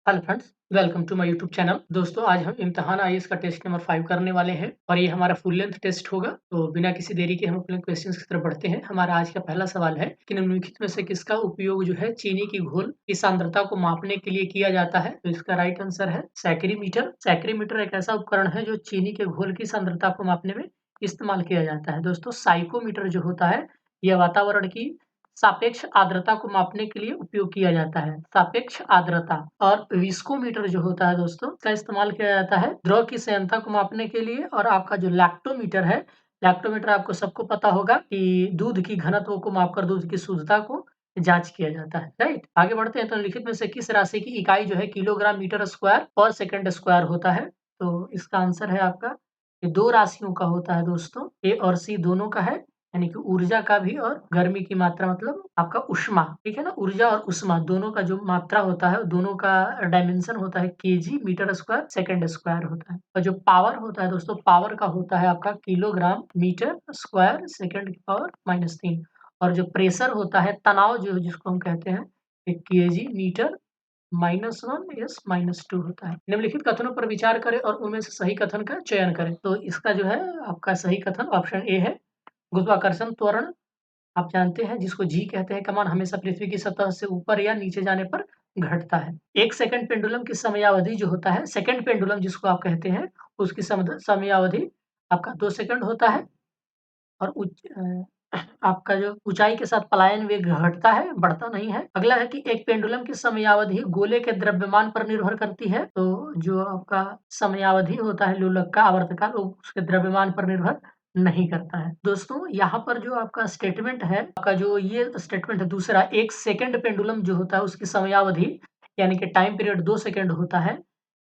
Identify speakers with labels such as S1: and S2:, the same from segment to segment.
S1: Hello friends, welcome to my YouTube channel. दोस्तों, आज हम इम्तिहान आईएएस का टेस्ट नंबर 5 करने वाले हैं और ये हमारा फुल लेंथ टेस्ट होगा। तो बिना किसी देरी के हम अपने क्वेश्चंस की तरफ बढ़ते हैं। हमारा आज का पहला सवाल है कि निम्नलिखित में से किसका उपयोग जो है चीनी की घोल की सांद्रता को मापने के लिए किया जाता है? तो इसका राइट आंसर है सैकरीमीटर। सैकरीमीटर एक ऐसा उपकरण है जो चीनी के घोल की सांद्रता को मापने में इस्तेमाल किया जाता है। दोस्तों, साइकोमीटर जो होता है यह वातावरण की सापेक्ष आर्द्रता को मापने के लिए उपयोग किया जाता है। सापेक्ष आर्द्रता। और विस्कोमीटर जो होता है दोस्तों, इसका इस्तेमाल किया जाता है द्रव की संयंत्रता को मापने के लिए। और आपका जो लैक्टोमीटर है, लैक्टोमीटर आपको सबको पता होगा कि दूध की घनत्व को मापकर दूध की शुद्धता को जांच किया जाता है। राइट, आगे बढ़ते हैं। तो लिखित में से किस राशि की इकाई जो है किलोग्राम मीटर स्क्वायर पर सेकंड स्क्वायर होता है? तो इसका आंसर है आपका ये दो राशियों का होता है दोस्तों, ए और सी दोनों का है। यानी कि ऊर्जा का भी और गर्मी की मात्रा मतलब आपका ऊष्मा, ठीक है ना? ऊर्जा और ऊष्मा दोनों का जो मात्रा होता है, दोनों का डायमेंशन होता है KG metre square second square होता है। और जो पावर होता है दोस्तों, पावर का होता है आपका किलोग्राम मीटर स्क्वायर सेकंड की पावर -3। और जो प्रेशर होता है, तनाव जो जिसको हम कहते हैं, ये केजी मीटर -1 यस -2 होता है। निम्नलिखित कथनों पर विचार करें और उनमें से सही कथन का चयन करें। तो इसका जो है आपका सही कथन ऑप्शन ए है। गुरुत्वाकर्षण त्वरण आप जानते हैं जिसको जी कहते हैं, कमान हमेशा पृथ्वी की सतह से ऊपर या नीचे जाने पर घटता है। 1 सेकंड पेंडुलम की समयावधि जो होता है, सेकंड पेंडुलम जिसको आप कहते हैं, उसकी समयावधि आपका 2 सेकंड होता है। और आपका जो ऊंचाई के साथ पलायन वेग घटता है, बढ़ता नहीं है। अगला है कि एक पेंडुलम की समयावधि गोले के द्रव्यमान पर निर्भर करती है। तो जो आपका समयावधि होता है लोलक का, आवर्तकाल, वो उसके द्रव्यमान पर निर्भर नहीं करता है। दोस्तों, यहाँ पर जो आपका स्टेटमेंट है, आपका जो ये स्टेटमेंट है दूसरा, 1 सेकंड पेंडुलम जो होता है उसकी समयावधि यानी कि टाइम पीरियड 2 सेकंड होता है,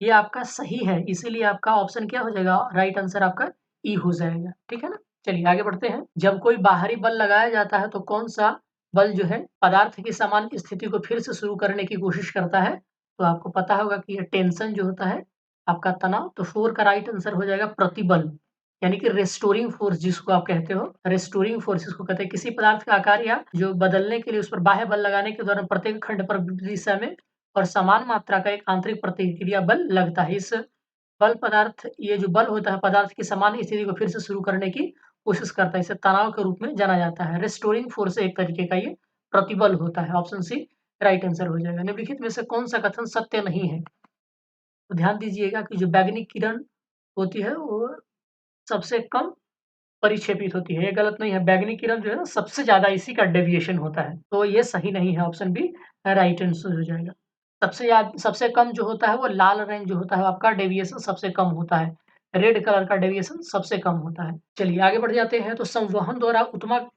S1: ये आपका सही है। इसीलिए आपका ऑप्शन क्या हो जाएगा? राइट आंसर आपका ई हो जाएगा। ठीक है ना? चलिए आगे बढ़ते हैं। जब कोई बाहरी बल लगाया जाता है तो कौन-सा बल जो है पदार्थ की समान स्थिति को फिर से शुरू करने की कोशिश करता है? तो आपको पता होगा कि ये टेंशन जो होता है, आपका तनाव। तो 4 का राइट आंसर हो जाएगा प्रतिबल, यानी कि रेस्टोरिंग फोर्स जिसको आप कहते हो। रेस्टोरिंग फोर्स इसको कहते हैं। किसी पदार्थ का आकार या जो बदलने के लिए उस पर बाह्य बल लगाने के दौरान प्रत्येक खंड पर विपरीत दिशा में और समान मात्रा का एक आंतरिक प्रतिक्रिया बल लगता है। इस बल पदार्थ ये जो बल होता है पदार्थ की समान स्थिति को फिर से शुरू करने की कोशिश करता है। इसे तनाव के रूप में जाना जाता है। रेस्टोरिंग फोर्स एक तरीके का ये प्रतिबल होता है। ऑप्शन सी राइट आंसर हो जाएगा। निम्नलिखित में से कौन सा कथन सत्य नहीं है? तो ध्यान दीजिएगा कि जो बैगनी किरण होती है वो सबसे कम परिक्षेपित होती है। ये गलत नहीं है। बैगनी किरण जो है ना सबसे ज़्यादा इसी का डेविएशन होता है। तो ये सही नहीं है। ऑप्शन बी राइट आंसर हो जाएगा। सबसे कम जो होता है वो लाल रंग जो होता है आपका डेविएशन सबसे कम होता है। रेड कलर का डेविएशन सबसे कम होता है। चलिए आगे बढ़ जाते हैं। तो संवहन द्वारा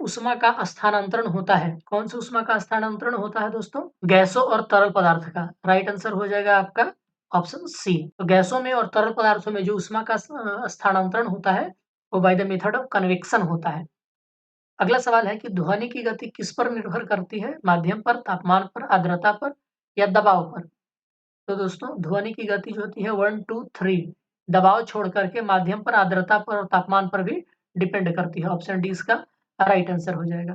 S1: उष्मा का स्थानांतरण होता है। कौन सी उष्मा का स्थानांतरण होता है दोस्तों? गैसों और तरल पदार्थ का। राइट आंसर हो जाएगा आपका ऑप्शन सी। तो गैसों में और तरल पदार्थों में जो उष्मा का स्थानांतरण होता है वो by the method of convection होता है। अगला सवाल है कि ध्वनि की गति किस पर निर्भर करती है? माध्यम पर, तापमान पर, आर्द्रता पर या दबाव पर? तो दोस्तों, ध्वनि की गति जो होती है 1, 2, 3 दबाव छोड़ करके माध्यम पर, आर्द्रता पर और तापमान पर भी डिपेंड करती है। ऑप्शन डी इसका राइट आंसर हो जाएगा।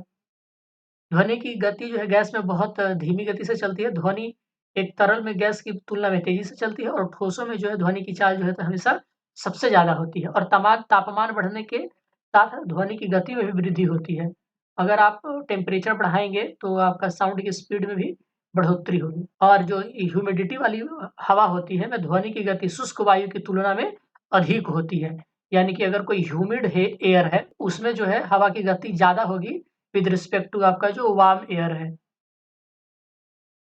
S1: ध्वनि की गति जो है गैस में बहुत धीमी गति से चलती है। ध्वनि एक तरल में गैस की तुलना में तेजी से चलती है और ठोसों में जो है ध्वनि की चाल जो है तो हमेशा सबसे ज़्यादा होती है। और तापमान बढ़ने के साथ ध्वनि की गति में भी वृद्धि होती है। अगर आप टेम्परेचर बढ़ाएँगे तो आपका साउंड की स्पीड में भी बढ़ोतरी होगी। और जो ह्यूमिडिटी वाली हवा होती है, में ध्वनि की गति शुष्क वायु की तुलना में अधिक होती है। यानी कि अगर कोई ह्यूमिड है एयर है, उसमें जो है हवा की गति ज़्यादा होगी विद रिस्पेक्ट टू आपका जो वार्म एयर है,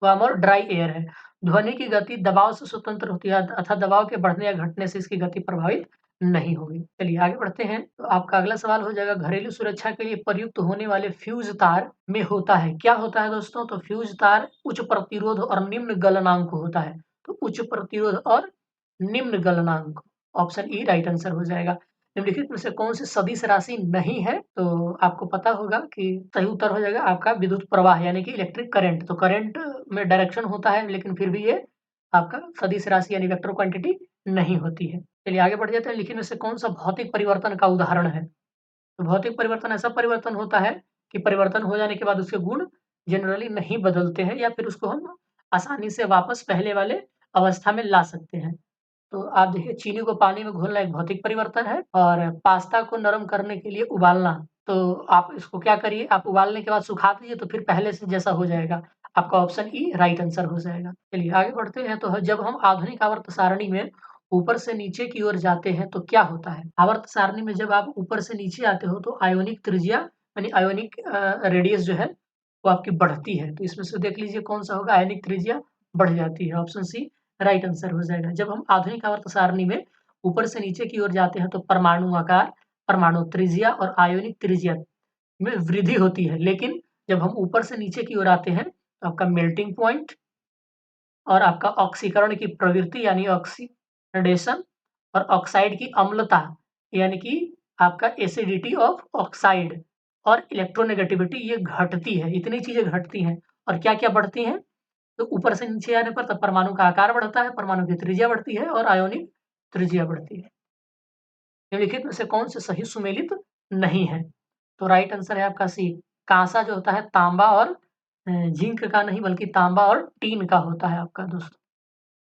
S1: वार्म और ड्राई एयर है। ध्वनि की गति दबाव से स्वतंत्र होती है अर्थात दबाव के बढ़ने या घटने से इसकी गति प्रभावित नहीं होगी। चलिए आगे बढ़ते हैं। तो आपका अगला सवाल हो जाएगा घरेलू सुरक्षा के लिए प्रयुक्त होने वाले फ्यूज तार में होता है। क्या होता है दोस्तों? तो फ्यूज तार उच्च प्रतिरोध और निम्न गलनांक होता है। तो उच्च प्रतिरोध और निम्न गलनांक, ऑप्शन ई राइट आंसर हो जाएगा। निम्नलिखित में से कौन सी सदिश राशि नहीं है? तो आपको पता होगा कि सही उत्तर हो जाएगा आपका विद्युत प्रवाह यानी कि इलेक्ट्रिक करंट। तो करंट में डायरेक्शन होता है लेकिन फिर भी ये आपका सदिश राशि यानी वेक्टर क्वांटिटी नहीं होती है। चलिए आगे बढ़ जाते हैं। निम्नलिखित में से कौन सा भौतिक परिवर्तन का उदाहरण है? तो भौतिक परिवर्तन ऐसा परिवर्तन होता है कि परिवर्तन हो जाने के बाद उसके गुण जनरली नहीं बदलते हैं या फिर उसको हम आसानी से वापस पहले वाले अवस्था में ला सकते हैं। तो आप देखिए चीनी को पानी में घोलना एक भौतिक परिवर्तन है और पास्ता को नरम करने के लिए उबालना, तो आप इसको क्या करिए, आप उबालने के बाद सुखा दीजिए तो फिर पहले से जैसा हो जाएगा। आपका ऑप्शन ई राइट आंसर हो जाएगा। चलिए आगे बढ़ते हैं। तो जब हम आधुनिक आवर्त सारणी में ऊपर से नीचे की ओर जाते हैं तो क्या होता है? आवर्त सारणी में जब आप ऊपर से नीचे आते हो तो आयोनिक त्रिज्या यानी आयोनिक रेडियस जो है वो आपकी बढ़ती है। तो इसमें से देख लीजिए कौन-सा होगा, आयोनिक त्रिज्या बढ़ जाती है। ऑप्शन सी राइट आंसर हो जाएगा। जब हम आधुनिक आवर्त सारणी में ऊपर से नीचे की ओर जाते हैं तो परमाणु आकार, परमाणु त्रिज्या और आयोनिक त्रिज्या में वृद्धि होती है। लेकिन जब हम ऊपर से नीचे की ओर आते हैं तो आपका मेल्टिंग पॉइंट और आपका ऑक्सीकरण की प्रवृत्ति यानी ऑक्सीडेशन और ऑक्साइड की अम्लता यानी कि आपका एसिडिटी ऑफ ऑक्साइड और इलेक्ट्रोनेगेटिविटी ये घटती है। इतनी चीज़ें घटती हैं और क्या-क्या बढ़ती हैं? तो ऊपर से नीचे आने पर तब परमाणु का आकार बढ़ता है, परमाणु की त्रिज्या बढ़ती है और आयोनिक त्रिज्या बढ़ती है। निम्नलिखित में से कौन से सही सुमेलित नहीं है? तो राइट आंसर है आपका सी। काँसा जो होता है तांबा और जिंक का नहीं बल्कि तांबा और टीन का होता है आपका दोस्तों।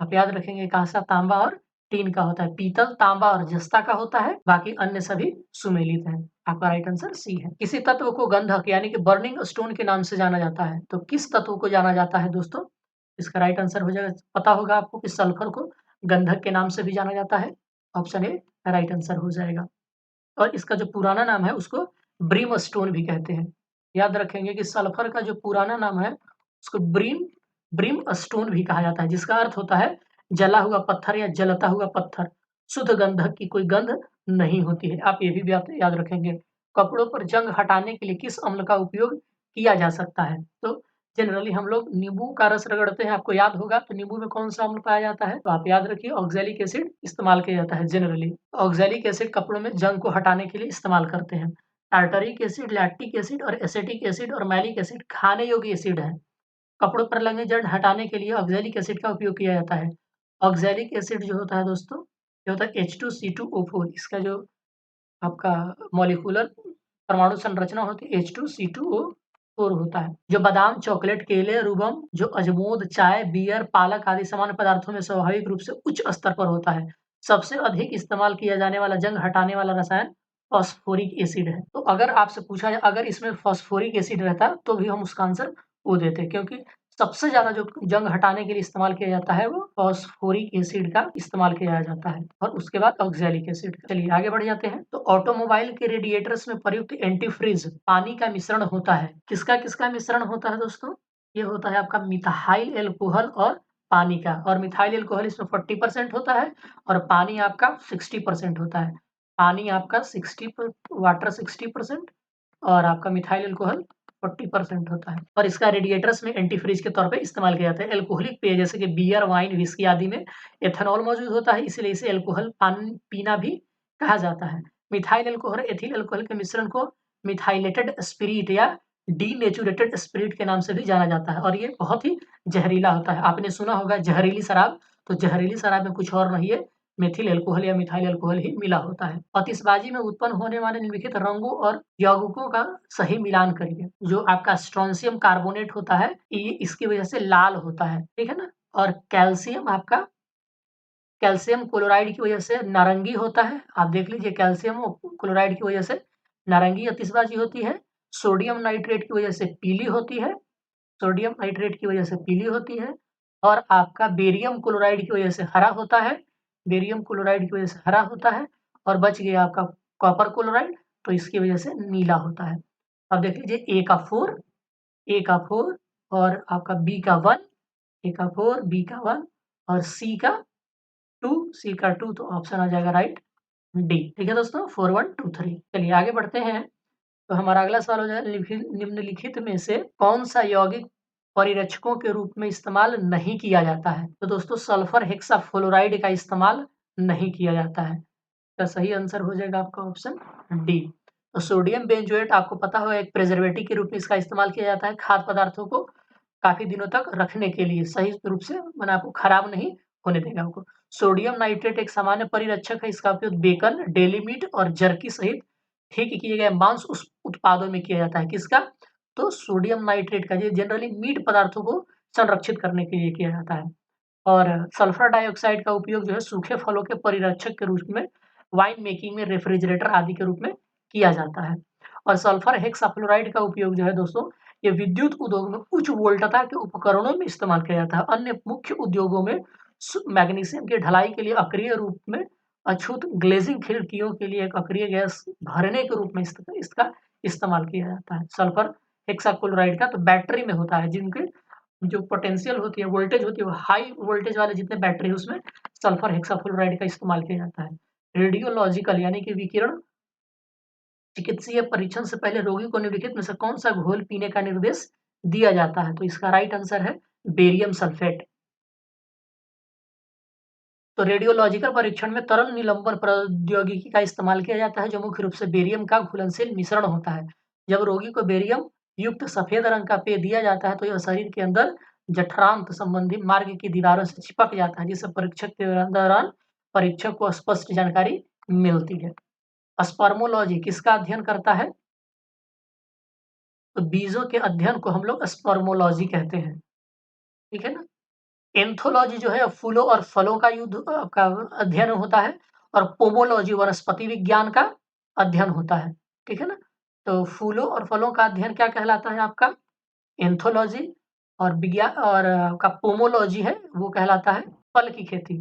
S1: आप याद रखेंगे काँसा, तांबा और टीन का होता है। पीतल, तांबा और जस्ता का होता है, बाकी अन्य सभी सुमेलित हैं। आपका राइट आंसर सी है। किसी तत्व को गंधक यानी कि बर्निंग स्टोन के नाम से जाना जाता है। तो किस तत्व को जाना जाता है दोस्तों? इसका राइट आंसर हो जाएगा, पता होगा आपको कि सल्फर को गंधक के नाम से भी जाना जाता है। ऑप्शन ए राइट आंसर हो जाएगा। और इसका जो पुराना नाम है उसको ब्रिमस्टोन भी कहते हैं। याद रखेंगे कि सल्फर का जो पुराना नाम है उसको ब्रिमस्टोन भी कहा जाता है, जिसका अर्थ होता है जला हुआ पत्थर या जलता हुआ पत्थर। शुद्ध गंधक की कोई गंध नहीं होती है। आप ये भी बात याद रखेंगे। कपड़ों पर जंग हटाने के लिए किस अम्ल का उपयोग किया जा सकता है? तो जनरली हम लोग नींबू का रस रगड़ते हैं, आपको याद होगा। तो नींबू में कौन-सा अम्ल पाया जाता है? तो आप याद रखिए ऑक्सैलिक एसिड इस्तेमाल किया जाता है जनरली। ऑक्सैलिक एसिड कपड़ों में जंग को हटाने के लिए इस्तेमाल करते हैं। टार्टरिक एसिड, लैक्टिक एसिड और एसिटिक एसिड और मैलिक एसिड खाने योग्य एसिड है। कपड़ों पर लगे जंग हटाने के लिए ऑक्सैलिक एसिड का उपयोग किया जाता है। ऑक्सैलिक एसिड जो होता है दोस्तों, ये होता है H2C2O4। इसका जो आपका मॉलिक्यूलर परमाणु संरचना होती है H2C2O4 होता है। जो बादाम, चॉकलेट, केले, रूबम, जो अजमोद, चाय, बियर, पालक आदि सामान्य पदार्थों में स्वाभाविक रूप से उच्च स्तर पर होता है। सबसे अधिक इस्तेमाल किया जाने वाला जंग हटाने वाला रसायन फास्फोरिक एसिड है। तो अगर आपसे पूछा जाए अगर इसमें फास्फोरिक एसिड रहता तो भी हम उसका आंसर वो देते, क्योंकि सबसे ज़्यादा जो जंग हटाने के लिए इस्तेमाल किया जाता है वो फास्फोरिक एसिड का इस्तेमाल किया जाता है और उसके बाद ऑक्सैलिक एसिड का। चलिए आगे बढ़ जाते हैं। तो ऑटोमोबाइल के रेडिएटर्स में प्रयुक्त एंटीफ्रीज पानी का मिश्रण होता है। किसका-किसका मिश्रण होता है दोस्तों? ये होता है आपका मिथाइल एल्कोहल और पानी का। और मिथाइल एल्कोहल इसमें 40% होता है और पानी आपका 60% होता है। पानी आपका 60 प वाटर 60% और आपका मिथाइल अल्कोहल 40% होता है और इसका रेडिएटर्स में एंटीफ्रीज के तौर पे इस्तेमाल किया जाता है। अल्कोहलिक पेय जैसे कि बियर, वाइन, व्हिस्की आदि में एथेनॉल मौजूद होता है, इसलिए इसे अल्कोहल पानी पीना भी कहा जाता है। मिथाइल अल्कोहल, एथिल अल्कोहल के मिश्रण को मिथाइलेटेड स्पिरिट या डीनेचुरेटेड स्पिरिट के नाम से भी जाना जाता है और ये बहुत ही जहरीला होता है। आपने सुना होगा जहरीली शराब, तो जहरीली शराब में कुछ और नहीं है, मेथिल अल्कोहल या मिथाइल अल्कोहल ही मिला होता है। आतिशबाजी में उत्पन्न होने वाले निम्नलिखित रंगों और यौगिकों का सही मिलान करिए। जो आपका स्ट्रोंशियम कार्बोनेट होता है, ये इसकी वजह से लाल होता है, ठीक है ना? और कैल्शियम आपका कैल्शियम क्लोराइड की वजह से नारंगी होता है। आप देख लीजिए कैल्शियम क्लोराइड की वजह से नारंगी आतिशबाजी होती है। सोडियम नाइट्रेट की वजह से पीली होती है। सोडियम नाइट्रेट की वजह से पीली होती है और आपका बेरियम क्लोराइड की वजह से हरा होता है। बेरियम क्लोराइड की वजह से हरा होता है और बच गया आपका कॉपर क्लोराइड, तो इसकी वजह से नीला होता है। अब देख लीजिए ए का 4 और आपका बी का 1, ए का 4, बी का 1 और सी का 2 तो ऑप्शन आ जाएगा राइट डी। ठीक है दोस्तों 4 1 2 3। चलिए आगे बढ़ते हैं। तो हमारा अगला सवाल हो जाएगा निम्नलिखित में से कौन-सा यौगिक परिरक्षकों के रूप में इस्तेमाल नहीं किया जाता है? तो दोस्तों सल्फर हेक्साफ्लोराइड का इस्तेमाल नहीं किया जाता है। इसका सही आंसर हो जाएगा आपका ऑप्शन डी। तो सोडियम बेंजोएट आपको पता होगा एक प्रिजर्वेटिव के रूप में इसका इस्तेमाल किया जाता है खाद्य पदार्थों को काफ़ी दिनों तक रखने के लिए सही रूप से माने आपको खराब नहीं होने देगा आपको। सोडियम नाइट्रेट एक सामान्य परिरक्षक है, इसका उपयोग बेकन, डेली मीट और जर्की सहित ठीक किए गए मांस उस उत्पादों में किया जाता है। किसका? तो सोडियम नाइट्रेट का। ये जनरली मीट पदार्थों को संरक्षित करने के लिए किया जाता है। और सल्फर डाइऑक्साइड का उपयोग जो है सूखे फलों के परिरक्षक के रूप में, वाइन मेकिंग में, रेफ्रिजरेटर आदि के रूप में किया जाता है। और सल्फर हेक्साफ्लोराइड का उपयोग जो है दोस्तों, ये विद्युत उद्योग में उच्च वोल्टता के उपकरणों में इस्तेमाल किया जाता है। अन्य मुख्य उद्योगों में मैग्नीशियम की ढलाई के लिए अक्रिय रूप में, अछूत ग्लेजिंग खिड़कियों के लिए एक अक्रिय गैस भरने के रूप में इसका इस्तेमाल किया जाता है। सल्फर हेक्साक्लोराइड का तो बैटरी में होता है, जिनके जो पोटेंशियल होती है, वोल्टेज होती है, वो हाई वोल्टेज वाले जितने बैटरी है उसमें सल्फर हेक्साफ्लोराइड का इस्तेमाल किया जाता है। रेडियोलॉजिकल यानी कि विकिरण चिकित्सीय परीक्षण से पहले रोगी को निम्नलिखित में से कौन सा घोल पीने का निर्देश दिया जाता है? तो इसका राइट आंसर है बेरियम सल्फेट। तो रेडियोलॉजिकल परीक्षण में तरल निलंबन प्रौद्योगिकी का इस्तेमाल किया जाता है, जो मुख्य रूप से बेरियम का घुलनशील मिश्रण होता है। जब रोगी को बेरियम युक्त सफेद रंग का पेय दिया जाता है, तो यह शरीर के अंदर जठरांत संबंधी मार्ग की दीवारों से चिपक जाता है, जिससे परीक्षक के दौरान परीक्षक को स्पष्ट जानकारी मिलती है। स्पर्मोलॉजी किसका अध्ययन करता है? तो बीजों के अध्ययन को हम लोग स्पर्मोलॉजी कहते हैं, ठीक है ना? एंथोलॉजी जो है फूलों और फलों का का अध्ययन होता है, और पोमोलॉजी वनस्पति विज्ञान का अध्ययन होता है, ठीक है ना? तो फूलों और फलों का अध्ययन क्या कहलाता है आपका? एंथोलॉजी। और विज्ञान और आपका पोमोलॉजी है, वो कहलाता है फल की खेती।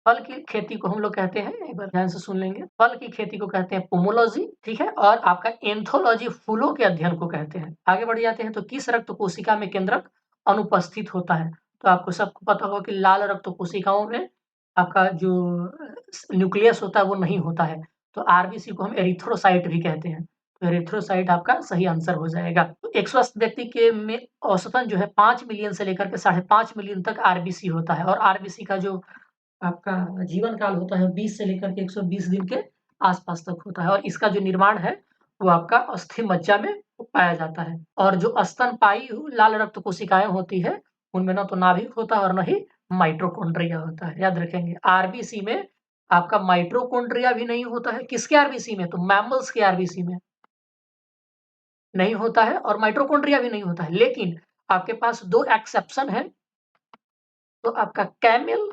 S1: फल की खेती को हम लोग कहते हैं, एक बार ध्यान से सुन लेंगे, फल की खेती को कहते हैं पोमोलॉजी, ठीक है? और आपका एंथोलॉजी फूलों के अध्ययन को कहते हैं। आगे बढ़ जाते हैं, तो किस रक्त कोशिका में केंद्रक अनुपस्थित होता है? तो आपको सबको पता होगा कि लाल रक्त कोशिकाओं में आपका जो न्यूक्लियस होता है वो नहीं होता है, तो आरबीसी को हम एरिथ्रोसाइट भी कहते हैं। तो एरिथ्रोसाइट आपका सही आंसर हो जाएगा। तो एक स्वस्थ व्यक्ति के में औसतन जो है 5 मिलियन से लेकर के 5.5 मिलियन तक आरबीसी होता है, और आरबीसी का जो आपका जीवन काल होता है 20 से लेकर के 120 दिन के आसपास तक होता है, और इसका जो निर्माण है वो आपका अस्थि मज्जा में पाया जाता है। और जो स्तनपायी लाल रक्त कोशिकाएं होती है, उनमें ना तो नाभिक होता है और ना ही माइटोकॉन्ड्रिया होता है, याद रखेंगे। आरबीसी में आपका माइटोकॉन्ड्रिया भी नहीं होता है, किसके आरबीसी में? तो मैमल्स के आरबीसी में नहीं होता है, और माइटोकॉन्ड्रिया भी नहीं होता है। लेकिन आपके पास 2 एक्सेप्शन है, तो आपका कैमल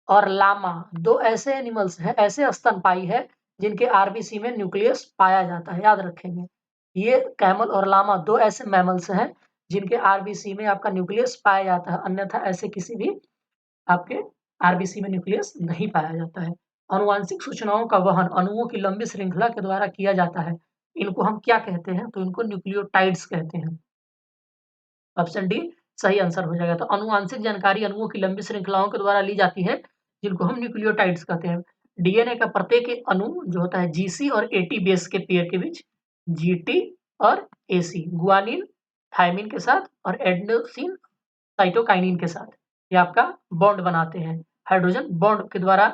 S1: और लामा 2 ऐसे एनिमल्स हैं, ऐसे स्तनपायी है जिनके आरबीसी में न्यूक्लियस पाया जाता है, याद रखेंगे। ये कैमल और लामा 2 ऐसे मैमल्स हैं जिनके आरबीसी में आपका न्यूक्लियस पाया जाता है, अन्यथा ऐसे किसी भी आपके आरबीसी में न्यूक्लियस नहीं पाया जाता है। आनुवांशिक सूचनाओं का वहन अणुओं की लंबी श्रृंखला के द्वारा किया जाता है। इनको हम क्या कहते हैं? तो इनको न्यूक्लियोटाइड्स कहते हैं। ऑप्शन डी सही आंसर हो जाएगा। तो आनुवांशिक जानकारी अणुओं की लंबी श्रृंखलाओं के द्वारा ली जाती है, जिनको हम न्यूक्लियोटाइड्स कहते हैं। डीएनए का प्रत्येक अणु जो होता है जीसी और एटी बेस के पेयर के बीच जीटी और एसी, गुआनिन थायमिन के साथ और एडेनोसिन साइटोकाइनिन के साथ ये आपका बॉन्ड बनाते हैं। हाइड्रोजन बॉन्ड के द्वारा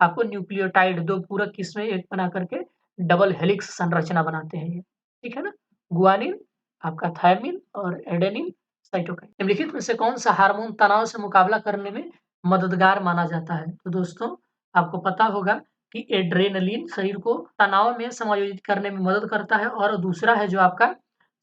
S1: आपको न्यूक्लियोटाइड 2 पूरक किस्में एक बना करके डबल हेलिक्स संरचना बनाते हैं ये, ठीक है ना? गुआनिन, आपका थायमिन और एडेनिन साइटोकाइन। निम्नलिखित में से कौन-सा हार्मोन तनाव से मुकाबला करने में मददगार माना जाता है? तो दोस्तों, आपको पता होगा कि एड्रेनलिन शरीर को तनाव में समायोजित करने में मदद करता है, और दूसरा है जो आपका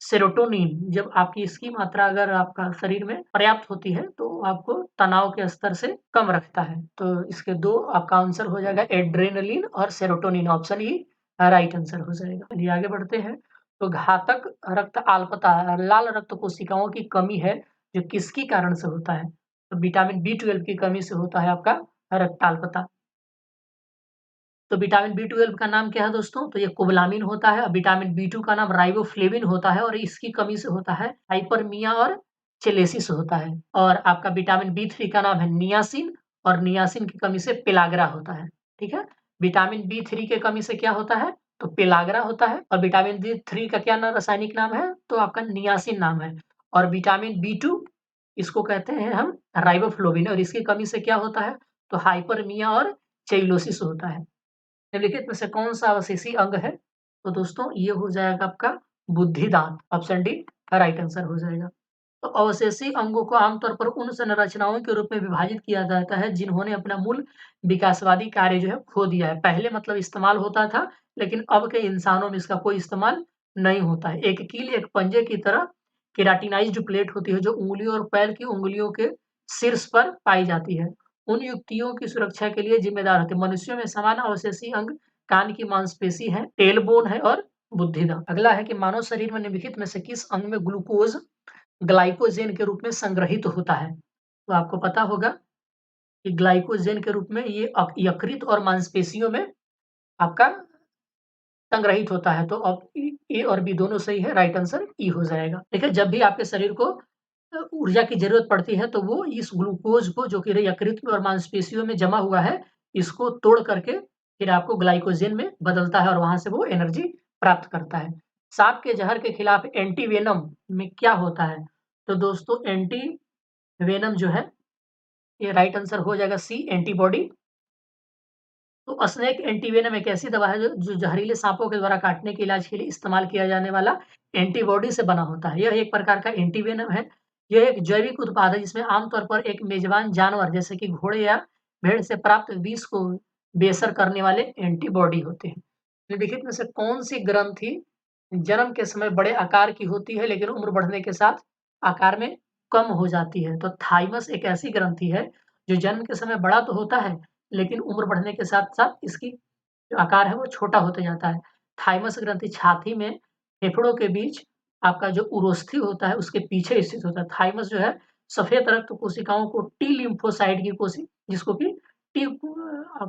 S1: सेरोटोनिन। जब आपकी इसकी मात्रा अगर आपका शरीर में पर्याप्त होती है, तो आपको तनाव के स्तर से कम रखता है। तो इसके 2 आपका आंसर हो जाएगा एड्रेनलिन और serotonin, option E right answer हो जाएगा। चलिए आगे बढ़ते हैं। तो घातक रक्त अल्पता लाल रक्त कोशिकाओं की कमी है, जो किसके कारण से होता है? तो विटामिन बी12 की कमी से होता है आपका रक्ताल्पता। तो विटामिन बी12 का नाम क्या है दोस्तों? तो ये कोबलामिन होता है, और विटामिन बी2 का नाम राइबोफ्लेविन होता है, और इसकी कमी से होता है हाइपरमिया और चेलेसिस होता है। और आपका विटामिन बी3 का नाम है नियासिन, और नियासिन की कमी से पेलाग्रा होता है, ठीक है? विटामिन बी3 की कमी से क्या होता है? तो पेलाग्रा होता है, और विटामिन बी3 का क्या नाम रासायनिक नाम है? तो आपका नियासिन नाम है। और विटामिन बी2 इसको कहते हैं हम राइबोफ्लोविन, और इसकी कमी से क्या होता है? तो हाइपरमिया और चेलोसिस होता है। निम्नलिखित में से कौन-सा अवशेषी अंग है? तो दोस्तों ये हो जाएगा आपका बुद्धिदांत, ऑप्शन डी राइट आंसर हो जाएगा। तो अवशेषी अंगों को आमतौर पर उन संरचनाओं के रूप में विभाजित किया जाता है जिन्होंने अपना मूल विकासवादी कार्य जो है खो दिया है। पहले मतलब इस्तेमाल होता था, लेकिन अब के इंसानों में इसका कोई इस्तेमाल नहीं होता है। एक कील एक पंजे की तरह केराटिनाइज्ड प्लेट होती है, जो उँगलियों और पैर की उँगलियों के शीर्ष पर पाई जाती है। उन युक्तियों की सुरक्षा के लिए जिम्मेदार होते हैं। मनुष्यों में समान अवशेषी अंग कान की मांसपेशी है, टेलबोन है और बुद्धिदा। अगला है कि मानव शरीर में निम्नलिखित में से किस अंग में ग्लूकोज ग्लाइकोजेन के रूप में संग्रहित होता है? तो आपको पता होगा कि ग्लाइकोजेन के रूप में ये यकृत और मांसपेशियों में आपका संग्रहित होता है। तो अब ए और बी दोनों सही है, राइट आंसर ई हो जाएगा। देखिए, जब भी आपके शरीर को ऊर्जा की ज़रूरत पड़ती है तो वो इस ग्लूकोज़ को जो कि यकृत में और मांसपेशियों में जमा हुआ है, इसको तोड़ करके फिर आपको ग्लाइकोजेन में बदलता है और वहाँ से वो एनर्जी प्राप्त करता है। साँप के ज़हर के खिलाफ एंटीवेनम में क्या होता है? तो दोस्तों, एंटीवेनम जो है, ये राइट आंसर हो जाएगा सी, एंटीबॉडी। तो स्नेक एंटीवेनम एक ऐसी दवा है जो जहरीले सांपों के द्वारा काटने के इलाज के लिए इस्तेमाल किया जाने वाला एंटीबॉडी से बना होता है। यह एक प्रकार का एंटीवेनम है। यह एक जैविक उत्पाद है जिसमें आमतौर पर एक मेजबान जानवर जैसे कि घोड़े या भेड़ से प्राप्त विष को बेअसर करने वाले एंटीबॉडी होते हैं। निम्नलिखित में से कौन सी ग्रंथि जन्म के समय बड़े आकार की होती है लेकिन उम्र बढ़ने के साथ आकार में कम हो जाती है? तो थाइमस एक ऐसी ग्रंथि है जो जन्म के समय बड़ा तो होता है लेकिन उम्र बढ़ने के साथ-साथ इसकी जो आकार है वो छोटा होते जाता है। थाइमस ग्रंथि छाती में फेफड़ों के बीच आपका जो उरोस्थी होता है उसके पीछे स्थित होता है। थाइमस जो है सफेद रक्त कोशिकाओं को टी लिम्फोसाइट की जिसको कि टी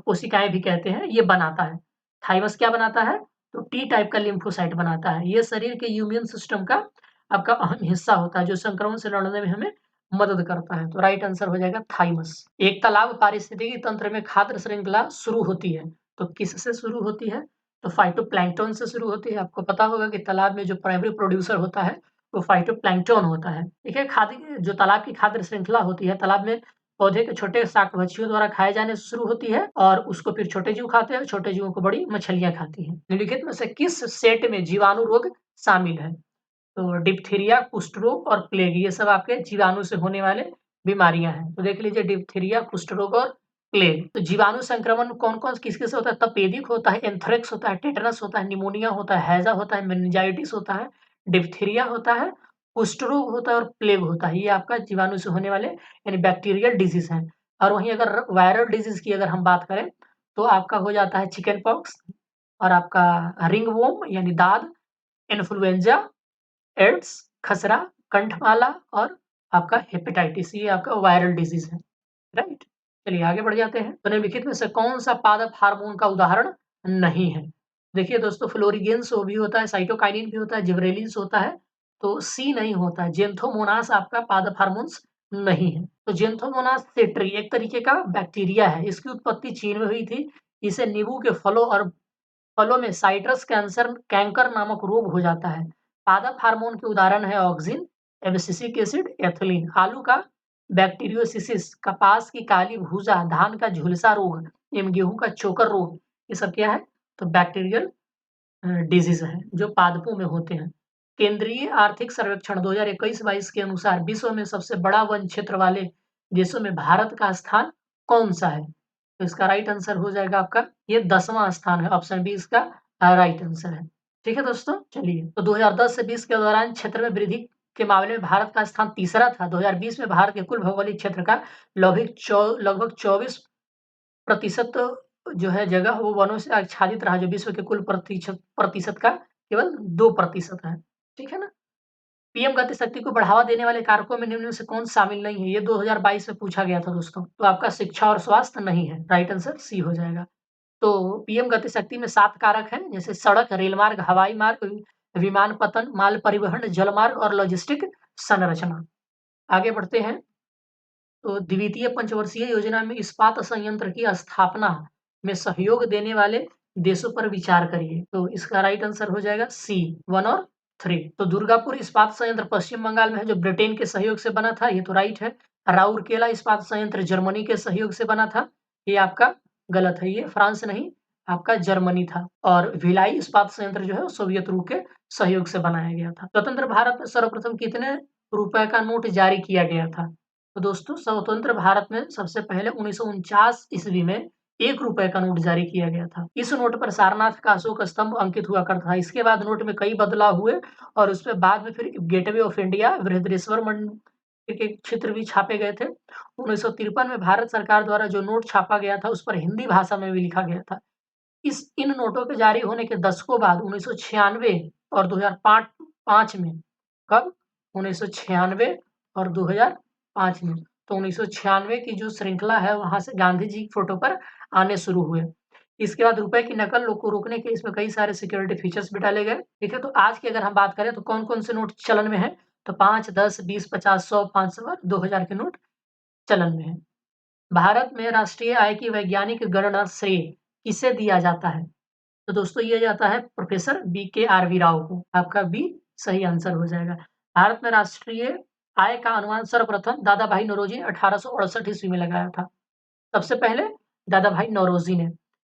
S1: कोशिकाएँ भी कहते हैं, ये बनाता है। थाइमस क्या बनाता है? तो टी टाइप का लिम्फोसाइट बनाता है। ये शरीर के इम्यून सिस्टम का आपका अहम हिस्सा होता है जो संक्रमण से लड़ने में हमें मदद करता है। तो राइट आंसर हो जाएगा थाइमस। एक तालाब पारिस्थितिकी तंत्र में खाद्य श्रृंखला शुरू होती है, तो किससे शुरू होती है? तो फाइटोप्लैंक्टन से शुरू होती है। आपको पता होगा कि तालाब में जो प्राइमरी प्रोड्यूसर होता है, वो फाइटोप्लैंक्टन होता है। देखिए, खाद्य जो तालाब की खाद्य श्रृंखला होती है, तालाब में पौधे के छोटे शाक-भक्षियों द्वारा खाए जाने से शुरू होती है और उसको फिर छोटे जीव खाते हैं और छोटे जीवों को बड़ी मछलियाँ खाती हैं। निम्नलिखित में से किस सेट में जीवाणु रोग शामिल है? तो डिप्थीरिया, कुष्ठ रोग और प्लेग, ये सब आपके जीवाणु से होने वाले बीमारियां हैं। तो देख लीजिए, डिप्थीरिया, कुष्ठ रोग और प्लेग। तो जीवाणु संक्रमण कौन-कौन किस-किस से होता है? तपेदिक होता है, एंथ्रेक्स होता है, टेटनस होता है, निमोनिया होता है, हैजा होता है, मेनिंजाइटिस होता है, डिप्थीरिया होता है, कुष्ठ रोग होता है और प्लेग होता है। ये आपका जीवाणु से होने वाले यानी बैक्टीरियल डिजीज हैं। और वहीं अगर वायरल डिजीज की अगर हम बात करें तो आपका हो जाता है चिकन पॉक्स और आपका रिंगवॉर्म यानी दाद, इन्फ्लुएंजा, एड्स, खसरा, कंठमाला और आपका हेपेटाइटिस, ये आपका वायरल डिजीज है, राइट? चलिए आगे बढ़ जाते हैं। तो निम्नलिखित में से कौन-सा पादप हार्मोन का उदाहरण नहीं है? देखिए दोस्तों, फ्लोरिजेंस वो भी होता है, साइटोकाइनिन भी होता है, जिबरेलिन्स होता है, तो सी नहीं होता है। ज़ैंथोमोनास आपका पादप हार्मोन्स नहीं है। तो ज़ैंथोमोनास सेट्री एक तरीके का बैक्टीरिया है। इसकी उत्पत्ति चीन में हुई थी। इसे नींबू के फलों में साइट्रस कैंकर नामक रोग हो जाता है। पादप हार्मोन के उदाहरण है ऑक्सिन, एब्सिसिक एसिड, एथिलीन। आलू का बैक्टीरियोसिस, कपास की काली भूजा, धान का झुलसा रोग एवं गेहूं का चोकर रोग, ये सब क्या है? तो बैक्टीरियल डिजीज है जो पादपों में होते हैं। केंद्रीय आर्थिक सर्वेक्षण 2021-22 के अनुसार विश्व में सबसे बड़ा वन क्षेत्र वाले देशों में भारत का स्थान कौन सा है? तो इसका राइट आंसर हो जाएगा आपका ये 10वां स्थान है। ऑप्शन बी इसका राइट आंसर है। ठीक है दोस्तों, चलिए। तो 2010 से 20 के दौरान क्षेत्र में वृद्धि के मामले में भारत का स्थान तीसरा था। 2020 में भारत के कुल भौगोलिक क्षेत्र का लगभग 24% जो है जगह वो वनों से आच्छादित रहा, जो विश्व के कुल प्रतिशत का केवल 2% है। ठीक है ना? पीएम गति शक्ति को बढ़ावा देने वाले कारकों में निम्न में से कौन शामिल नहीं है? ये 2022 में पूछा गया था दोस्तों। तो आपका शिक्षा और स्वास्थ्य नहीं है। राइट आंसर सी हो जाएगा। तो पीएम गति शक्ति में 7 कारक हैं, जैसे सड़क, रेल मार्ग, हवाई मार्ग, विमानपत्तन, माल परिवहन, जलमार्ग और लॉजिस्टिक संरचना। आगे बढ़ते हैं। तो द्वितीय पंचवर्षीय योजना में इस्पात संयंत्र की स्थापना में सहयोग देने वाले देशों पर विचार करिए। तो इसका राइट आंसर हो जाएगा सी, 1 और 3। तो दुर्गापुर इस्पात संयंत्र पश्चिम बंगाल में है, जो ब्रिटेन के सहयोग से बना था, ये तो राइट है। राउरकेला इस्पात संयंत्र जर्मनी के सहयोग से बना था, ये आपका गलत है, ये फ्रांस नहीं आपका जर्मनी था। और भिलाई इस्पात संयंत्र जो है वो सोवियत रूस के सहयोग से बनाया गया था। स्वतंत्र भारत में सर्वप्रथम कितने रुपए का नोट जारी किया गया था? तो दोस्तों, स्वतंत्र भारत में सबसे पहले 1949 ईस्वी में 1 रुपए का नोट जारी किया गया था। इस नोट पर सारनाथ का अशोक स्तंभ अंकित हुआ करता था। इसके बाद नोट में कई बदलाव हुए और उसपे बाद में फिर गेटवे ऑफ इंडिया, बृहदेश्वर के चित्र भी छापे गए थे। 1953 में भारत सरकार द्वारा जो नोट छापा गया था, उस पर हिंदी भाषा में भी लिखा गया था। इन नोटों के जारी होने के दशकों बाद 1996 और 2005 5 में कब? 1996 और 2005 में। तो 1996 की जो श्रृंखला है, वहाँ से गांधी जी की फ़ोटो पर आने शुरू हुए। इसके बाद रुपए की नकल को रोकने के इसमें कई सारे सिक्योरिटी फीचर्स भी डाले गए, ठीक है? तो आज की अगर हम बात करें तो कौन-कौन से नोट चलन में हैं? तो 5, 10, 20, 50, 100, 500 और 2000 के नोट चलन में हैं। भारत में राष्ट्रीय आय की वैज्ञानिक गणना श्रेय किसे दिया जाता है? तो दोस्तों ये जाता है प्रोफेसर BKRV राव को। आपका बी सही आंसर हो जाएगा। भारत में राष्ट्रीय आय का अनुमान सर्वप्रथम दादा भाई नौरोजी ने 1868 ईस्वी में लगाया था। सबसे पहले दादा भाई नौरोजी ने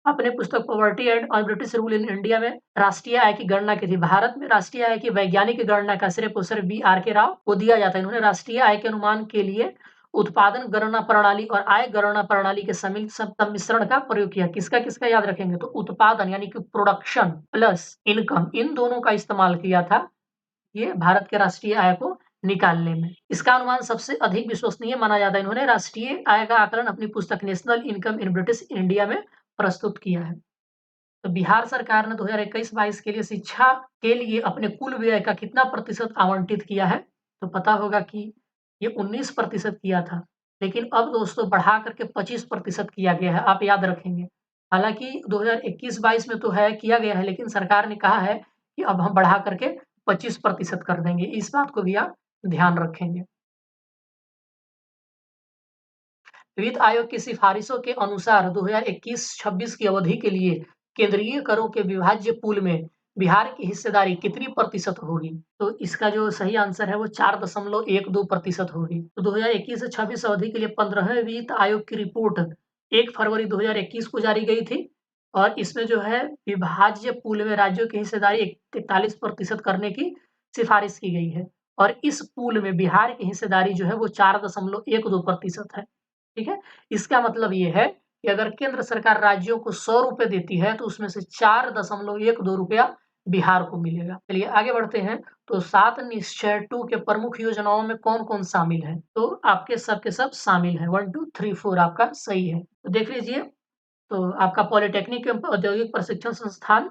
S1: अपने पुस्तक poverty and British rule in India में राष्ट्रीय आय की गणना की थी। भारत में राष्ट्रीय आय की वैज्ञानिक गणना का श्रेय प्रोफेसर BRK राव को दिया जाता है। इन्होंने राष्ट्रीय आय के अनुमान के लिए उत्पादन गणना प्रणाली और आय गणना प्रणाली के सम्मिश्रण का प्रयोग किया। किसका याद रखेंगे? तो उत्पादन यानी कि प्रोडक्शन प्लस इनकम, इन दोनों का इस्तेमाल किया था ये भारत के राष्ट्रीय आय को निकालने में। इसका अनुमान सबसे अधिक विश्वसनीय माना जाता है। इन्होंने राष्ट्रीय आय का आकलन अपनी पुस्तक national income in British India में प्रस्तुत किया है। तो बिहार सरकार ने 2021-22 के लिए शिक्षा के लिए अपने कुल व्यय का कितना प्रतिशत आवंटित किया है? तो पता होगा कि ये 19% किया था, लेकिन अब दोस्तों बढ़ा करके 25% किया गया है, आप याद रखेंगे। हालाँकि 2021-22 में तो है किया गया है, लेकिन सरकार ने कहा है कि अब हम बढ़ा करके 25% कर देंगे। इस बात को भी आप ध्यान रखेंगे। वित्त आयोग की सिफारिशों के अनुसार 2021-26 की अवधि के लिए केंद्रीय करों के विभाज्य पूल में बिहार की हिस्सेदारी कितनी प्रतिशत होगी? तो इसका जो सही आंसर है वो 4.12% होगी। तो 2021 से 26 अवधि के लिए 15वें वित्त आयोग की रिपोर्ट 1 फरवरी 2021 को जारी गई थी और इसमें जो है विभाज्य पूल में राज्यों की हिस्सेदारी 43% करने की सिफारिश की गई है और इस पूल में बिहार की हिस्सेदारी जो है वो 4.12% है। ठीक है? इसका मतलब ये है कि अगर केंद्र सरकार राज्यों को ₹100 देती है, तो उसमें से 4.12 रुपया बिहार को मिलेगा। चलिए आगे बढ़ते हैं, तो 7 निश्चय 2 के प्रमुख योजनाओं में कौन-कौन शामिल है? तो आपके सब के सब शामिल हैं, 1, 2, 3, 4 आपका सही है। तो देख लीजिए, तो आपका पॉलिटेक्निक एवं औद्योगिक प्रशिक्षण संस्थान